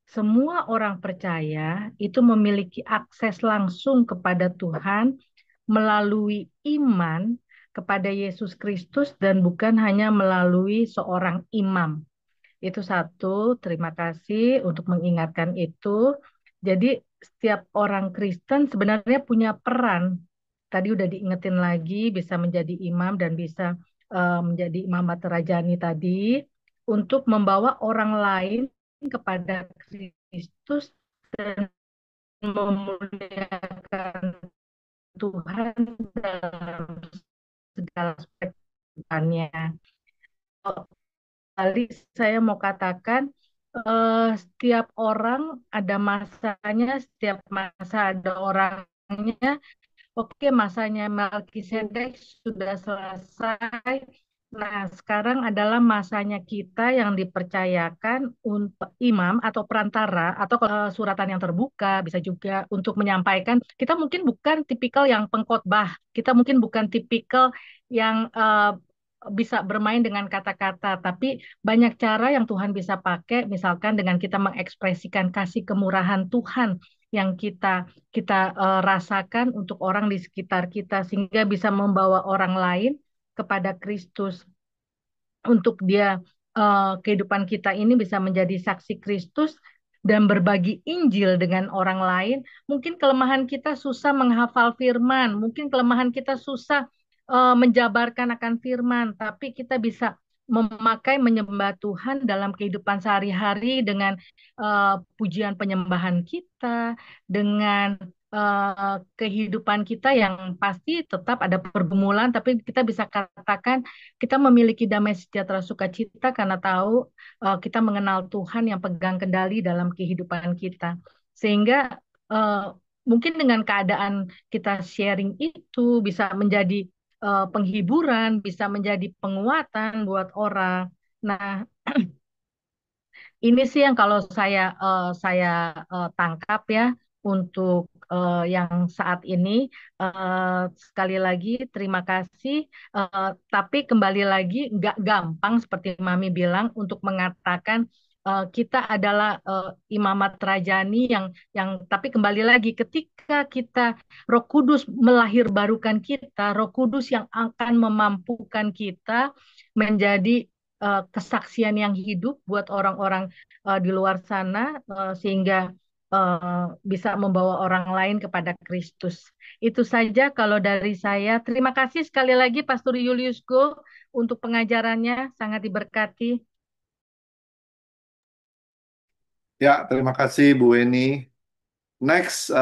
A: semua orang percaya itu memiliki akses langsung kepada Tuhan melalui iman kepada Yesus Kristus dan bukan hanya melalui seorang imam. Itu satu, terima kasih untuk mengingatkan itu. Jadi setiap orang Kristen sebenarnya punya peran. Tadi udah diingetin lagi, bisa menjadi imam dan bisa menjadi imam Rajani tadi untuk membawa orang lain kepada Kristus dan memuliakan Tuhan dalam segala aspek kehidupannya. Kali saya mau katakan, setiap orang ada masanya, setiap masa ada orangnya. Oke, masanya Melkisedek sudah selesai. Nah, sekarang adalah masanya kita yang dipercayakan untuk imam atau perantara atau suratan yang terbuka bisa juga untuk menyampaikan. Kita mungkin bukan tipikal yang pengkhotbah, kita mungkin bukan tipikal yang bisa bermain dengan kata-kata, tapi banyak cara yang Tuhan bisa pakai, misalkan dengan kita mengekspresikan kasih kemurahan Tuhan yang kita kita rasakan untuk orang di sekitar kita, sehingga bisa membawa orang lain kepada Kristus, untuk dia kehidupan kita ini bisa menjadi saksi Kristus dan berbagi Injil dengan orang lain. Mungkin kelemahan kita susah menghafal firman, mungkin kelemahan kita susah menjabarkan akan firman, tapi kita bisa memakai menyembah Tuhan dalam kehidupan sehari-hari dengan pujian penyembahan kita, dengan kehidupan kita yang pasti tetap ada pergumulan, tapi kita bisa katakan kita memiliki damai sejahtera sukacita karena tahu kita mengenal Tuhan yang pegang kendali dalam kehidupan kita. Sehingga mungkin dengan keadaan kita sharing itu bisa menjadi penghiburan, bisa menjadi penguatan buat orang. Nah, ini sih yang kalau saya tangkap ya untuk yang saat ini. Sekali lagi terima kasih. Tapi kembali lagi nggak gampang seperti Mami bilang untuk mengatakan kita adalah imamat rajani yang tapi kembali lagi ketika kita Roh Kudus melahirbarukan kita, Roh Kudus yang akan memampukan kita menjadi kesaksian yang hidup buat orang-orang di luar sana, sehingga bisa membawa orang lain kepada Kristus. Itu saja kalau dari saya. Terima kasih sekali lagi Pastor Julius Go untuk pengajarannya, sangat diberkati.
F: Ya, terima kasih Bu Weni. Next,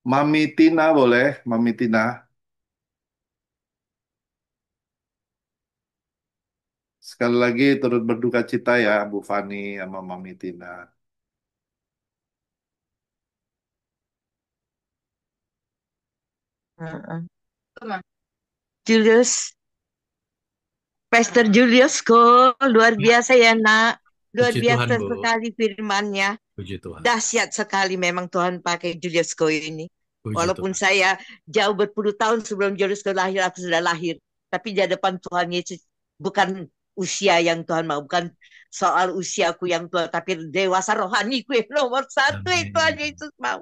F: Mami Tina boleh, Mami Tina. Sekali lagi turut berduka cita ya Bu Fani sama Mami Tina.
I: Julius, Pastor Julius kok luar biasa ya nak, luar
E: Puji
I: biasa
E: Tuhan, Bu.
I: sekali firman-Nya,
E: Puji Tuhan.
I: dahsyat sekali memang Tuhan pakai Julius Ko ini.
E: Puji
I: Walaupun
E: Tuhan.
I: saya jauh berpuluh tahun sebelum Julius Ko lahir, aku sudah lahir, tapi di hadapan Tuhan Yesus bukan usia yang Tuhan mau, bukan soal usiaku yang tua, tapi dewasa rohaniku yang nomor satu yang
E: Amin.
I: Tuhan Yesus mau.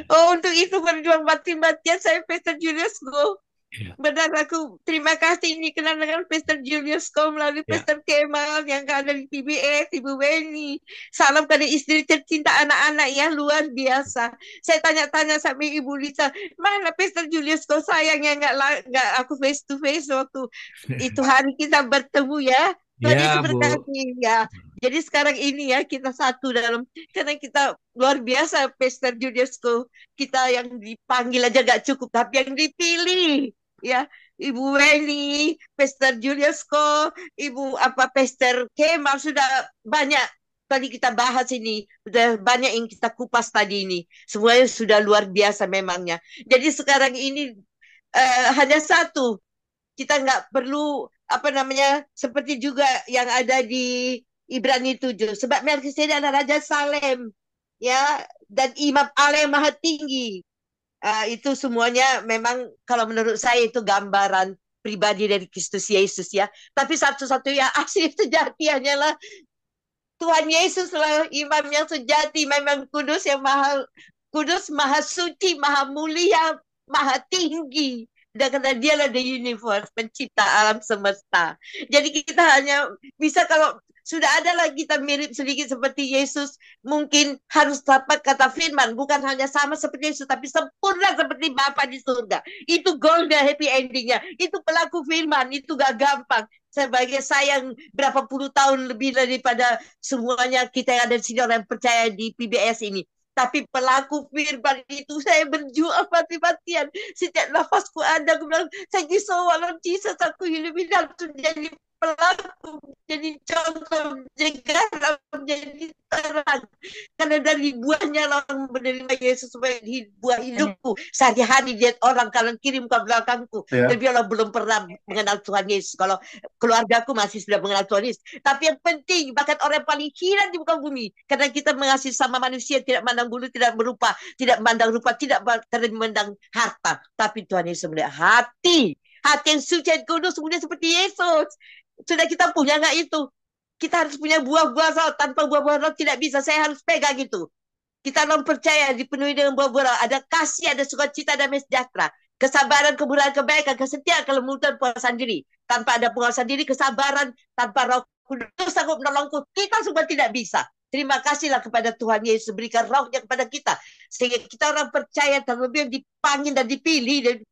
I: Oh, untuk itu berjuang mati-matian saya Pastor Julius Ko.
E: Ya.
I: Benar, aku terima kasih ini kenal dengan Pastor Julius Ko melalui
E: Ya.
I: Pastor Kemal yang ada di PBS, Ibu Weni. Salam pada istri tercinta, anak-anak ya, luar biasa. Saya tanya-tanya sampai Ibu Lisa, mana Pastor Julius Ko, sayangnya nggak aku face to face waktu itu hari kita bertemu ya. Tuhan
E: Ya,
I: Yesus
E: Bu.
I: berkati ya. Jadi sekarang ini ya kita satu dalam, karena kita luar biasa Pastor Julius Ko, kita yang dipanggil aja gak cukup, tapi yang dipilih ya. Ibu Weni, Pastor Julius Ko, Ibu Pastor Kemal, sudah banyak tadi kita bahas ini, sudah banyak yang kita kupas tadi ini. Semuanya sudah luar biasa memangnya. Jadi sekarang ini hanya satu, kita nggak perlu seperti juga yang ada di Ibrani 7, sebab Melkisedek adalah Raja Salem ya, dan Imam Allah yang Maha Tinggi. Itu semuanya memang kalau menurut saya itu gambaran pribadi dari Kristus Yesus ya. Tapi satu-satunya asli sejati hanyalah Tuhan Yesus lah, imam yang sejati, memang kudus, yang maha kudus, maha suci, maha mulia, maha tinggi. Dan karena dialah the universe, pencipta alam semesta. Jadi kita hanya bisa, kalau sudah ada lagi kita mirip sedikit seperti Yesus, mungkin harus dapat kata firman, bukan hanya sama seperti Yesus, tapi sempurna seperti Bapa di surga. Itu goalnya, happy endingnya. Itu pelaku firman, itu gak gampang. Sebagai saya yang berapa puluh tahun lebih daripada semuanya kita yang ada di sini, orang yang percaya di PBS ini. Tapi pelaku firman itu saya berjuang mati-matian. Setiap nafasku ada, aku bilang, thank you so much, Jesus, aku hidup untuk jadi pelaku, jadi contoh, jadi menjadi terang. Karena dari buahnya orang menerima Yesus sebagai buah hidupku. Sehari-hari lihat orang kalian kirim ke belakangku.
F: Ya.
I: Tapi Allah belum pernah mengenal Tuhan Yesus. Kalau keluargaku masih sudah mengenal Tuhan Yesus. Tapi yang penting, bahkan orang yang paling hina di muka bumi, karena kita mengasihi sama manusia, tidak memandang bulu, tidak berupa, tidak memandang rupa, tidak memandang harta. Tapi Tuhan Yesus melihat hati. hati yang suci dan kudus, kemudian seperti Yesus. Sudah kita punya nggak itu? Kita harus punya buah-buah roh. Tanpa buah-buah roh tidak bisa. Saya harus pegang itu. Kita orang percaya dipenuhi dengan buah-buah roh. Ada kasih, ada sukacita, damai sejahtera. Kesabaran, kemurahan, kebaikan, kesetiaan, kelembutan, puasan diri. Tanpa ada puasan diri, kesabaran, tanpa roh kudus sanggup menolongku. Kita semua tidak bisa. Terima kasihlah kepada Tuhan Yesus berikan rohnya kepada kita. Sehingga kita orang percaya terlebih yang dipanggil dan dipilih,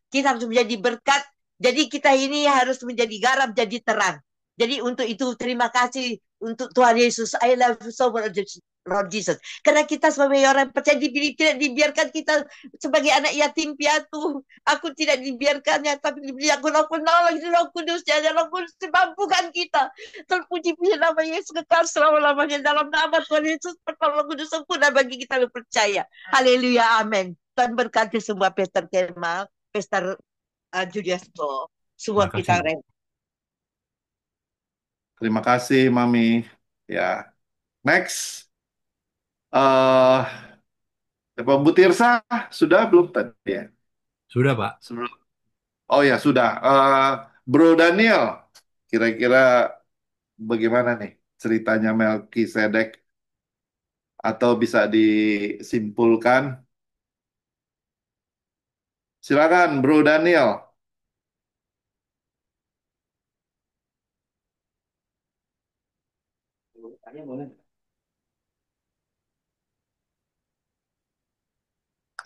I: kita harus menjadi berkat. Jadi kita ini harus menjadi garam, jadi terang. Jadi untuk itu terima kasih untuk Tuhan Yesus. I love you so much, Lord Jesus. Karena kita sebagai orang percaya dipilih, tidak dibiarkan kita sebagai anak yatim piatu. Aku tidak dibiarkannya, tapi diberi aku roh penolong, roh kudus. Jangan roh kudus mampukan kita. Terpuji-puji nama Yesus kekal selama-lamanya. Dalam nama Tuhan Yesus, penolong kudus sempurna bagi kita yang percaya. Haleluya, amin. Tuhan berkati semua Pastor Kemal, Pastor Juliasko. Semua
E: Terima
I: kita
E: kasih.
I: rem.
F: Terima kasih, Mami. Ya, next. Bu Tirsa, sudah belum tadi ya?
E: Sudah, Pak.
F: Sebelum. Oh ya, sudah. Bro Daniel, kira-kira bagaimana nih ceritanya Melkisedek? Atau bisa disimpulkan? Silakan, Bro Daniel.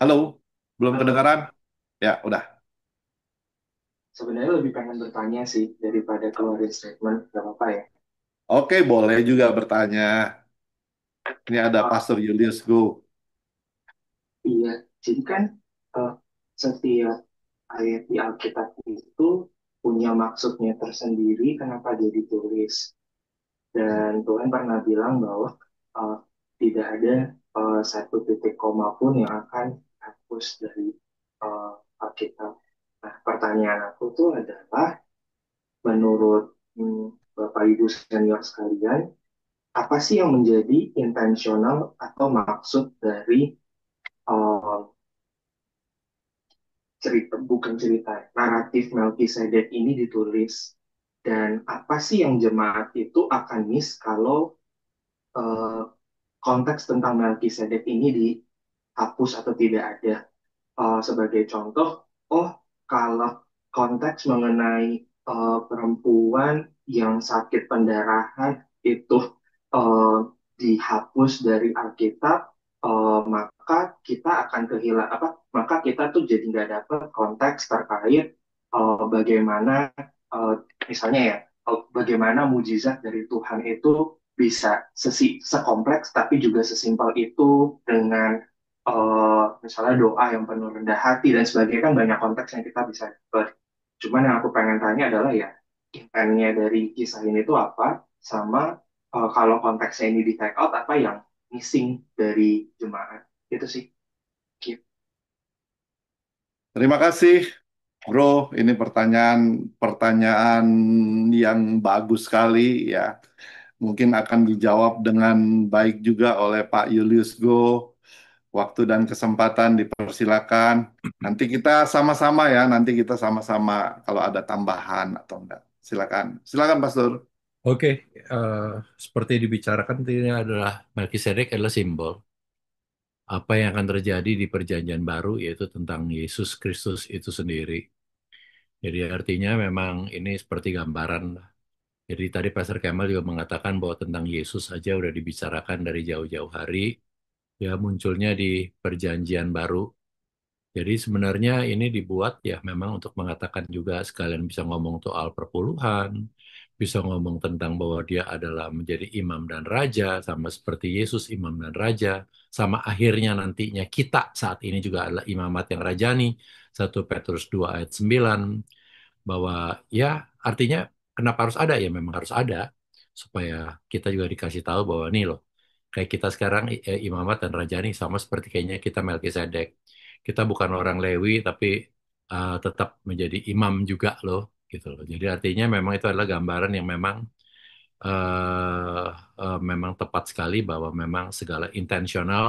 F: Halo, belum kedengaran? Ya, udah.
J: Sebenarnya lebih pengen bertanya sih daripada keluarin statement, gak apa-apa ya.
F: Oke, boleh juga bertanya. Ini ada Pastor Julius Go.
J: Iya, jadi kan eh, setiap ayat di Alkitab itu punya maksudnya tersendiri kenapa dia ditulis. Dan Tuhan pernah bilang bahwa eh, tidak ada satu titik koma pun yang akan hapus dari Alkitab. Nah, pertanyaan aku tuh adalah, menurut Bapak Ibu senior sekalian, apa sih yang menjadi intensional atau maksud dari uh, bukan cerita, naratif Melkisedek ini ditulis, dan apa sih yang jemaat itu akan miss kalau uh, konteks tentang Melkisedek ini dihapus atau tidak ada. Sebagai contoh, oh, kalau konteks mengenai perempuan yang sakit pendarahan itu uh, dihapus dari Alkitab, maka kita akan kehilangan apa? Maka kita tuh jadi nggak dapat konteks terkait bagaimana, uh, misalnya ya, bagaimana mujizat dari Tuhan itu bisa sekompleks tapi juga sesimpel itu dengan misalnya doa yang penuh rendah hati dan sebagainya. Kan banyak konteks yang kita bisa dapat. Cuman yang aku pengen tanya adalah ya, intinya dari kisah ini tuh apa, sama kalau konteksnya ini di take out, apa yang missing dari jemaat itu sih. Gitu.
F: Terima kasih, Bro. Ini pertanyaan yang bagus sekali ya. Mungkin akan dijawab dengan baik juga oleh Pak Julius Go. Waktu dan kesempatan dipersilakan. Nanti kita sama-sama ya, nanti kita sama-sama kalau ada tambahan atau enggak. Silakan. Silakan, Pastor.
E: Oke, seperti dibicarakan ini adalah Melkisedek adalah simbol apa yang akan terjadi di Perjanjian Baru, yaitu tentang Yesus Kristus itu sendiri. Jadi artinya memang ini seperti gambaran. Jadi tadi Pastor Kemal juga mengatakan bahwa tentang Yesus saja udah dibicarakan dari jauh-jauh hari, ya munculnya di Perjanjian Baru. Jadi sebenarnya ini dibuat ya memang untuk mengatakan juga sekalian bisa ngomong soal perpuluhan, bisa ngomong tentang bahwa dia adalah menjadi imam dan raja, sama seperti Yesus imam dan raja, sama akhirnya nantinya kita saat ini juga adalah imamat yang rajani, 1 Petrus 2 ayat 9, bahwa ya artinya kenapa harus ada ya memang harus ada, supaya kita juga dikasih tahu bahwa nih loh, kayak kita sekarang imamat dan rajani sama seperti kayaknya kita Melkisedek. Kita bukan orang Lewi tapi tetap menjadi imam juga loh gitu loh. Jadi artinya memang itu adalah gambaran yang memang eh, memang tepat sekali bahwa memang segala intensional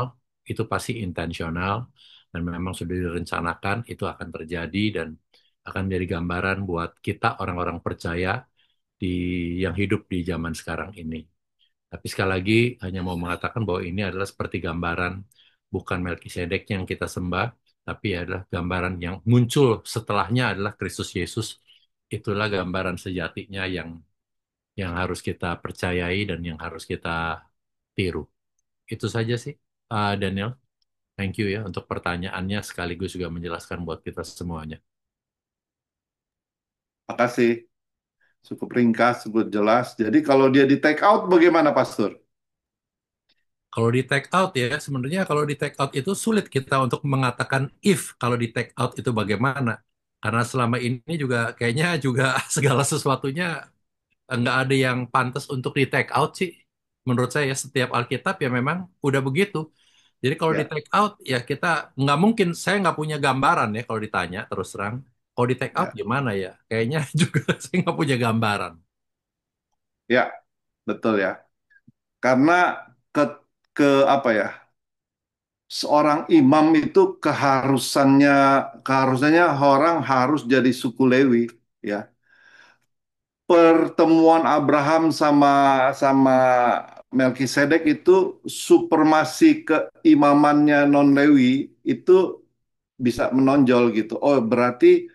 E: itu pasti intensional dan memang sudah direncanakan itu akan terjadi dan akan menjadi gambaran buat kita orang-orang percaya di yang hidup di zaman sekarang ini. Tapi sekali lagi hanya mau mengatakan bahwa ini adalah seperti gambaran, bukan Melkisedek yang kita sembah, tapi adalah gambaran yang muncul setelahnya adalah Kristus Yesus. Itulah gambaran sejatinya yang harus kita percayai dan yang harus kita tiru. Itu saja sih, Daniel. Thank you ya untuk pertanyaannya sekaligus juga menjelaskan buat kita semuanya.
F: Makasih. Cukup ringkas, cukup jelas. Jadi kalau dia di take out bagaimana, Pastor?
E: Kalau di take out ya, sebenarnya kalau di take out itu sulit kita untuk mengatakan if kalau di take out itu bagaimana. Karena selama ini juga kayaknya juga segala sesuatunya nggak ada yang pantas untuk di take out sih. Menurut saya ya, setiap Alkitab ya memang udah begitu. Jadi kalau di
F: Ya,
E: take out ya kita nggak mungkin, saya nggak punya gambaran ya kalau ditanya terus terang. Kalau di take out
F: ya,
E: gimana ya? Kayaknya juga saya nggak punya gambaran.
F: ya, betul ya. Karena ke ke apa ya? Seorang imam itu keharusannya orang harus jadi suku Lewi, ya. Pertemuan Abraham sama sama Melkisedek itu supremasi keimamannya non Lewi itu bisa menonjol gitu. Oh, berarti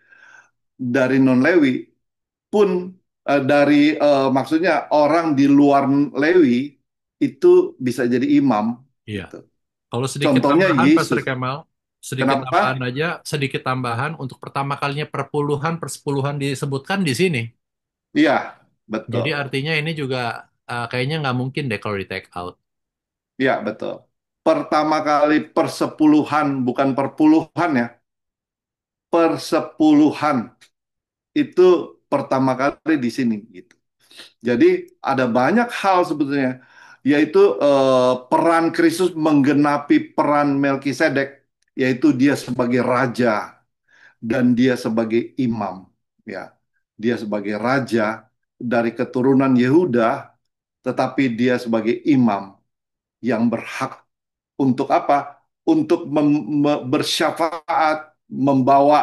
F: dari non Lewi pun dari maksudnya orang di luar Lewi itu bisa jadi imam
E: Iya.
F: gitu.
E: Kalau sedikit
F: Contohnya
E: tambahan, Pastor
F: Yesus.
E: Kemal, sedikit tambahan
F: Kenapa?
E: aja, sedikit tambahan untuk pertama kalinya perpuluhan, persepuluhan disebutkan di sini.
F: Iya,
E: Jadi
F: betul.
E: artinya ini juga kayaknya nggak mungkin deh kalau di take out.
F: Iya, betul. Pertama kali persepuluhan, bukan perpuluhan ya, persepuluhan itu pertama kali di sini gitu. Jadi ada banyak hal sebetulnya, yaitu peran Kristus menggenapi peran Melkisedek, yaitu dia sebagai raja dan dia sebagai imam, ya. Dia sebagai raja dari keturunan Yehuda, tetapi dia sebagai imam yang berhak untuk apa? Untuk bersyafaat, membawa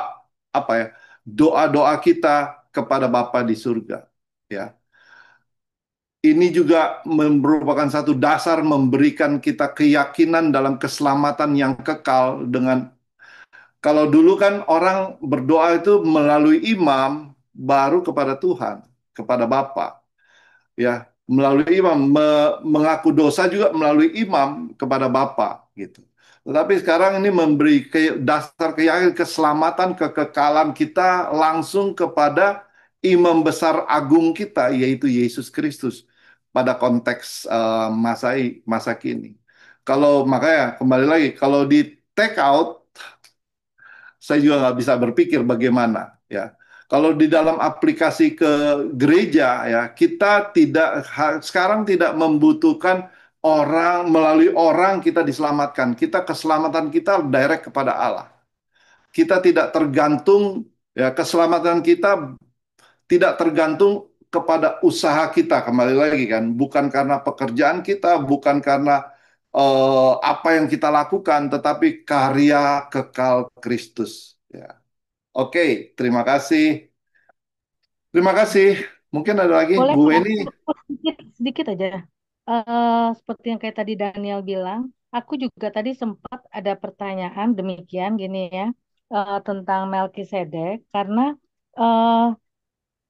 F: apa ya? Doa-doa kita kepada Bapa di surga, ya. Ini juga merupakan satu dasar memberikan kita keyakinan dalam keselamatan yang kekal dengan kalau dulu kan orang berdoa itu melalui imam baru kepada Tuhan, kepada Bapa, ya, melalui imam mengaku dosa juga melalui imam kepada Bapa gitu. Tetapi sekarang ini memberi dasar keyakinan keselamatan kekekalan kita langsung kepada imam besar agung kita yaitu Yesus Kristus pada konteks masa kini. Kalau makanya kembali lagi kalau di take out saya juga nggak bisa berpikir bagaimana ya. Kalau di dalam aplikasi ke gereja ya, kita sekarang tidak membutuhkan orang melalui orang kita diselamatkan. Keselamatan kita direct kepada Allah. Kita tidak tergantung ya keselamatan kita tidak tergantung kepada usaha kita kembali lagi kan, bukan karena pekerjaan kita, bukan karena apa yang kita lakukan, tetapi karya kekal Kristus. Ya. Oke, terima kasih. Terima kasih. Mungkin ada lagi,
A: Boleh
F: Bu
A: nggak
F: Weni.
A: sedikit, sedikit aja. Seperti yang kayak tadi Daniel bilang, aku juga tadi sempat ada pertanyaan demikian gini ya, tentang Melkisedek karena eh,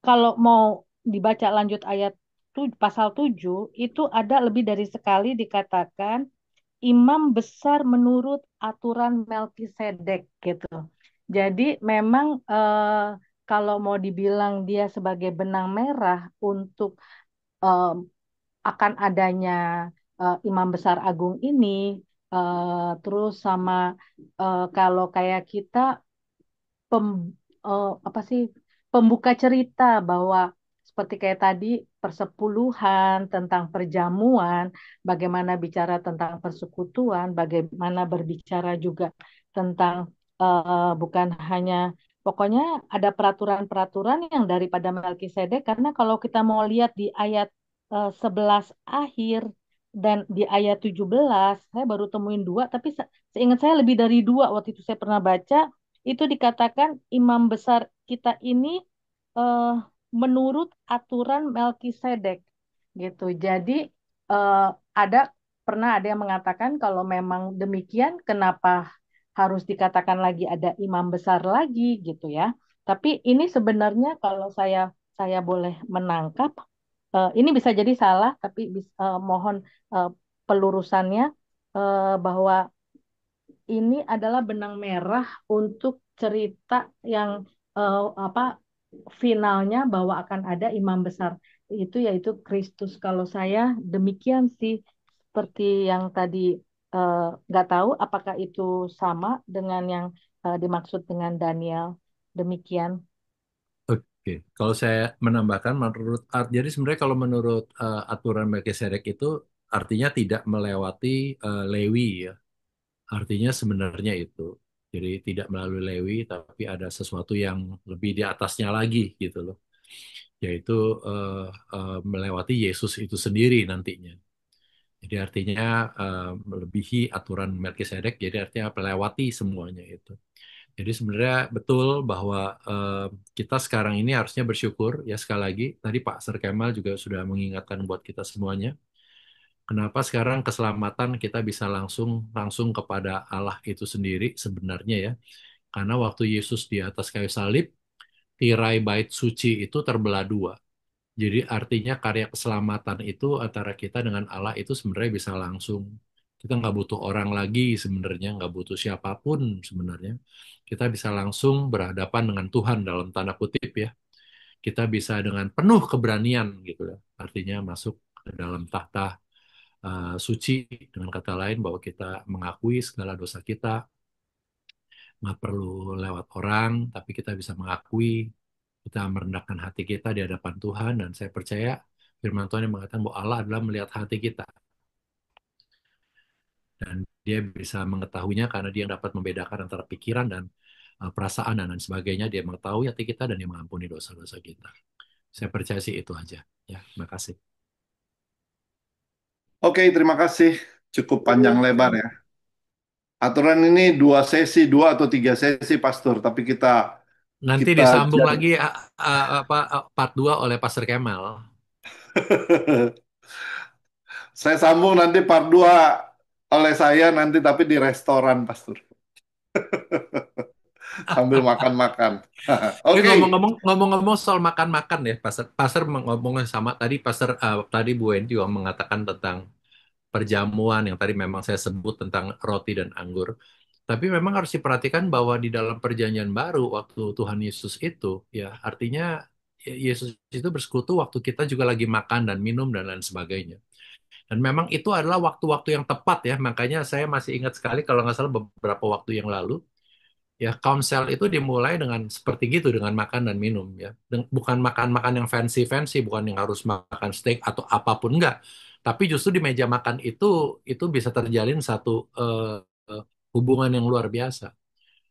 A: kalau mau dibaca lanjut ayat pasal 7 itu ada lebih dari sekali dikatakan imam besar menurut aturan Melkisedek gitu. Jadi memang kalau mau dibilang dia sebagai benang merah untuk eh, akan adanya imam besar agung ini, terus sama kalau kayak kita pem, apa sih pembuka cerita bahwa seperti kayak tadi persepuluhan tentang perjamuan, bagaimana bicara tentang persekutuan, bagaimana berbicara juga tentang bukan hanya pokoknya ada peraturan-peraturan yang daripada Melkisedek karena kalau kita mau lihat di ayat 11 akhir dan di ayat 17 saya baru temuin dua tapi seingat saya lebih dari dua waktu itu saya pernah baca itu dikatakan imam besar kita ini eh, menurut aturan Melkisedek gitu. Jadi eh, ada pernah ada yang mengatakan kalau memang demikian, kenapa harus dikatakan lagi ada imam besar lagi gitu ya. Tapi ini sebenarnya kalau saya boleh menangkap, ini bisa jadi salah, tapi mohon eh, pelurusannya, bahwa ini adalah benang merah untuk cerita yang apa finalnya, bahwa akan ada imam besar itu yaitu Kristus. Kalau saya demikian sih, seperti yang tadi, nggak tahu apakah itu sama dengan yang dimaksud dengan Daniel. Demikian.
E: Oke, kalau saya menambahkan jadi sebenarnya kalau menurut aturan Melkisedek itu artinya tidak melewati Lewi ya. Artinya sebenarnya itu. Jadi tidak melalui Lewi tapi ada sesuatu yang lebih di atasnya lagi gitu loh. Yaitu eh, melewati Yesus itu sendiri nantinya. Jadi artinya melebihi aturan Melkisedek, jadi artinya melewati semuanya itu. Jadi sebenarnya betul bahwa kita sekarang ini harusnya bersyukur ya, sekali lagi tadi Pak Sir Kemal juga sudah mengingatkan buat kita semuanya. Kenapa sekarang keselamatan kita bisa langsung langsung kepada Allah itu sendiri sebenarnya ya. Karena waktu Yesus di atas kayu salib, tirai bait suci itu terbelah dua. Jadi artinya karya keselamatan itu antara kita dengan Allah itu sebenarnya bisa langsung. Kita nggak butuh orang lagi sebenarnya, nggak butuh siapapun sebenarnya. Kita bisa langsung berhadapan dengan Tuhan dalam tanda kutip ya. Kita bisa dengan penuh keberanian gitu ya. Artinya masuk ke dalam tahta suci, dengan kata lain bahwa kita mengakui segala dosa kita, nggak perlu lewat orang, tapi kita bisa mengakui, kita merendahkan hati kita di hadapan Tuhan, dan saya percaya firman Tuhan yang mengatakan bahwa Allah adalah melihat hati kita, dan dia bisa mengetahuinya karena dia dapat membedakan antara pikiran dan perasaan dan lain sebagainya. Dia mengetahui hati kita dan dia mengampuni dosa-dosa kita. Saya percaya sih itu aja. Ya, terima kasih.
F: Oke, terima kasih. Cukup panjang lebar ya. Aturan ini 2 atau 3 sesi, Pastor. Tapi kita
E: Nanti
F: kita
E: disambung lagi part 2 oleh Pastor Kemal.
F: saya sambung nanti part 2 oleh saya nanti, tapi di restoran, Pastor. Sambil makan-makan.
E: Tapi
F: Oke.
E: ngomong-ngomong soal makan-makan ya, Pastor ngomongnya sama tadi, tadi Bu Wen juga mengatakan tentang perjamuan yang tadi memang saya sebut tentang roti dan anggur. Tapi memang harus diperhatikan bahwa di dalam perjanjian baru waktu Tuhan Yesus itu ya artinya Yesus itu bersekutu waktu kita juga lagi makan dan minum dan lain sebagainya. Dan memang itu adalah waktu-waktu yang tepat ya. Makanya saya masih ingat sekali kalau nggak salah beberapa waktu yang lalu ya, konsel itu dimulai dengan seperti gitu, dengan makan dan minum ya. Bukan makan-makan yang fancy-fancy, bukan yang harus makan steak atau apapun, enggak. Tapi justru di meja makan itu bisa terjalin satu eh, hubungan yang luar biasa.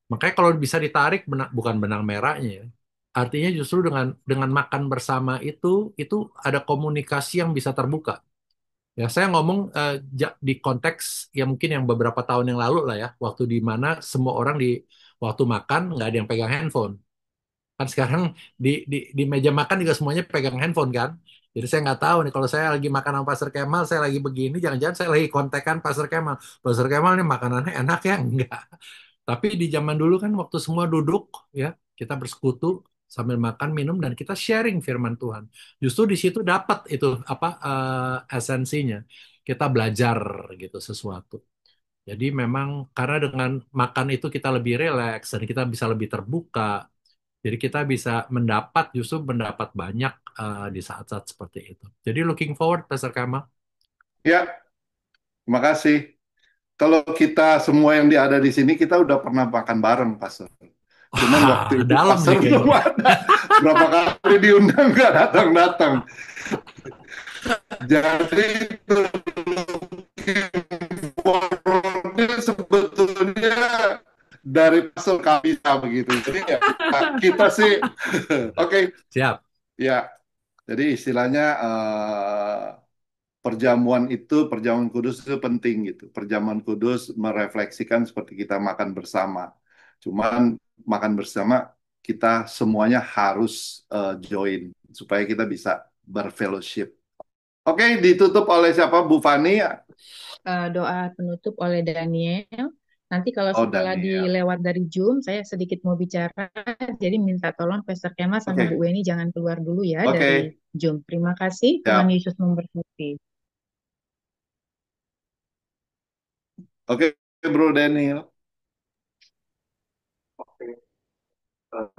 E: Makanya kalau bisa ditarik bukan benang merahnya ya. Artinya justru dengan makan bersama itu ada komunikasi yang bisa terbuka. Ya, saya ngomong di konteks ya mungkin yang beberapa tahun yang lalu lah ya, waktu di mana semua orang di waktu makan nggak ada yang pegang handphone. Kan sekarang di meja makan juga semuanya pegang handphone kan. Jadi saya nggak tahu nih kalau saya lagi makan sama Pastor Kemal, saya lagi begini, jangan-jangan saya lagi kontekan Pastor Kemal. Pastor Kemal nih makanannya enak ya? Enggak. Tapi di zaman dulu kan waktu semua duduk ya, kita bersekutu sambil makan minum dan kita sharing firman Tuhan. Justru di situ dapat itu apa esensinya. Kita belajar gitu sesuatu. Jadi memang karena dengan makan itu kita lebih rileks dan kita bisa lebih terbuka. Jadi kita bisa justru mendapat banyak di saat-saat seperti itu. Jadi looking forward, Pastor Kamal.
F: Ya, terima kasih. Kalau kita semua yang ada di sini, kita udah pernah makan bareng, Pastor. Cuman waktu
E: Wah,
F: itu
E: dalam
F: Pastor
E: nih
F: belum
E: kayaknya.
F: ada. Berapa kali diundang nggak datang-datang. Jadi forwardnya sebetulnya dari Pastor Kapita begitu. Jadi ya kita sih, oke.
E: Siap.
F: Ya, jadi istilahnya perjamuan kudus itu penting gitu. Perjamuan kudus merefleksikan seperti kita makan bersama. Cuman makan bersama, kita semuanya harus join supaya kita bisa berfellowship. Oke, ditutup oleh siapa? Bu Fani?
G: Doa penutup oleh Daniel. Nanti kalau
F: Oh,
G: setelah
F: Daniel.
G: dilewat dari Zoom, saya sedikit mau bicara. Jadi minta tolong Pastor Kemal sama Bu
F: Oke,
G: Weni jangan keluar dulu ya dari
F: oke,
G: Zoom. Terima kasih. Tuhan
F: siap.
G: Yesus memberkati.
F: Oke, Bro Daniel.
J: Oke,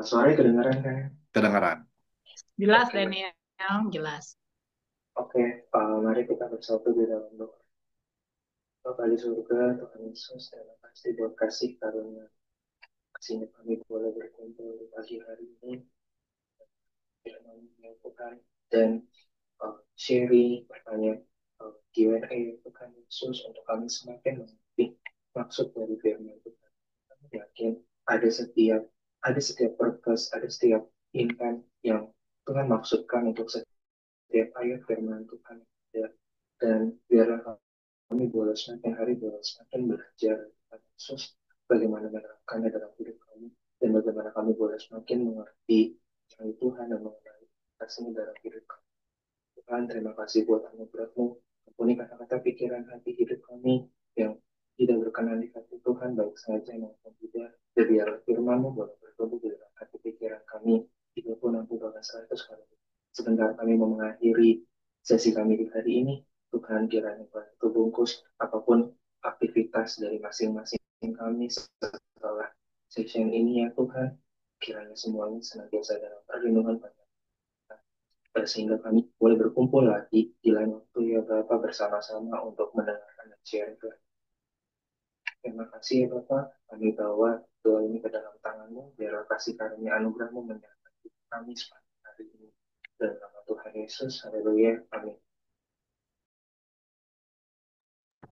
J: suaranya kedengaran kan?
F: Kedengaran.
H: Jelas,
J: Oke,
H: Daniel. Jelas.
J: oke. Mari kita bersatu di dalam doa. Bapa di surga, Tuhan Yesus, terima kasih buat kasih karunia. Kasihnya kami boleh berkumpul di pagi hari ini. Firman-Mu, Tuhan, dan sharing, pertanyaan, Q&A, Tuhan Yesus, untuk kami semakin mengerti maksud dari firman Tuhan. Kami yakin ada setiap purpose, ada setiap intent yang Tuhan maksudkan untuk setiap ayat firman Tuhan. Ya. Dan biarlah kami boleh semakin hari boleh semakin belajar Tuhan Yesus bagaimana menerapkannya dalam hidup kami, dan bagaimana kami boleh semakin mengerti yang Tuhan dan mengenai kasih dalam hidup kami. Tuhan, terima kasih buat anugerah-Mu. Ampuni kata-kata pikiran hati hidup kami yang tidak berkenan di hati Tuhan, baik sengaja maupun tidak. Dan biarlah firman-Mu boleh bertumbuh di dalam hati pikiran kami, 30, 60, bahkan 100 kali. Sebentar kami mau mengakhiri sesi kami di hari ini, Tuhan kiranya bantu bungkus apapun aktivitas dari masing-masing kami setelah session ini ya Tuhan. Kiranya semuanya senantiasa dalam perlindungan sehingga kami boleh berkumpul lagi di lain waktu ya Bapak bersama-sama untuk mendengarkan dan share Tuhan. Terima kasih ya Bapak, kami bawa doa ini ke dalam tangan-Mu, biar kasih karunia anugerah-Mu menyertai kami sepanjang hari ini. Dalam nama Tuhan Yesus, haleluya, amin.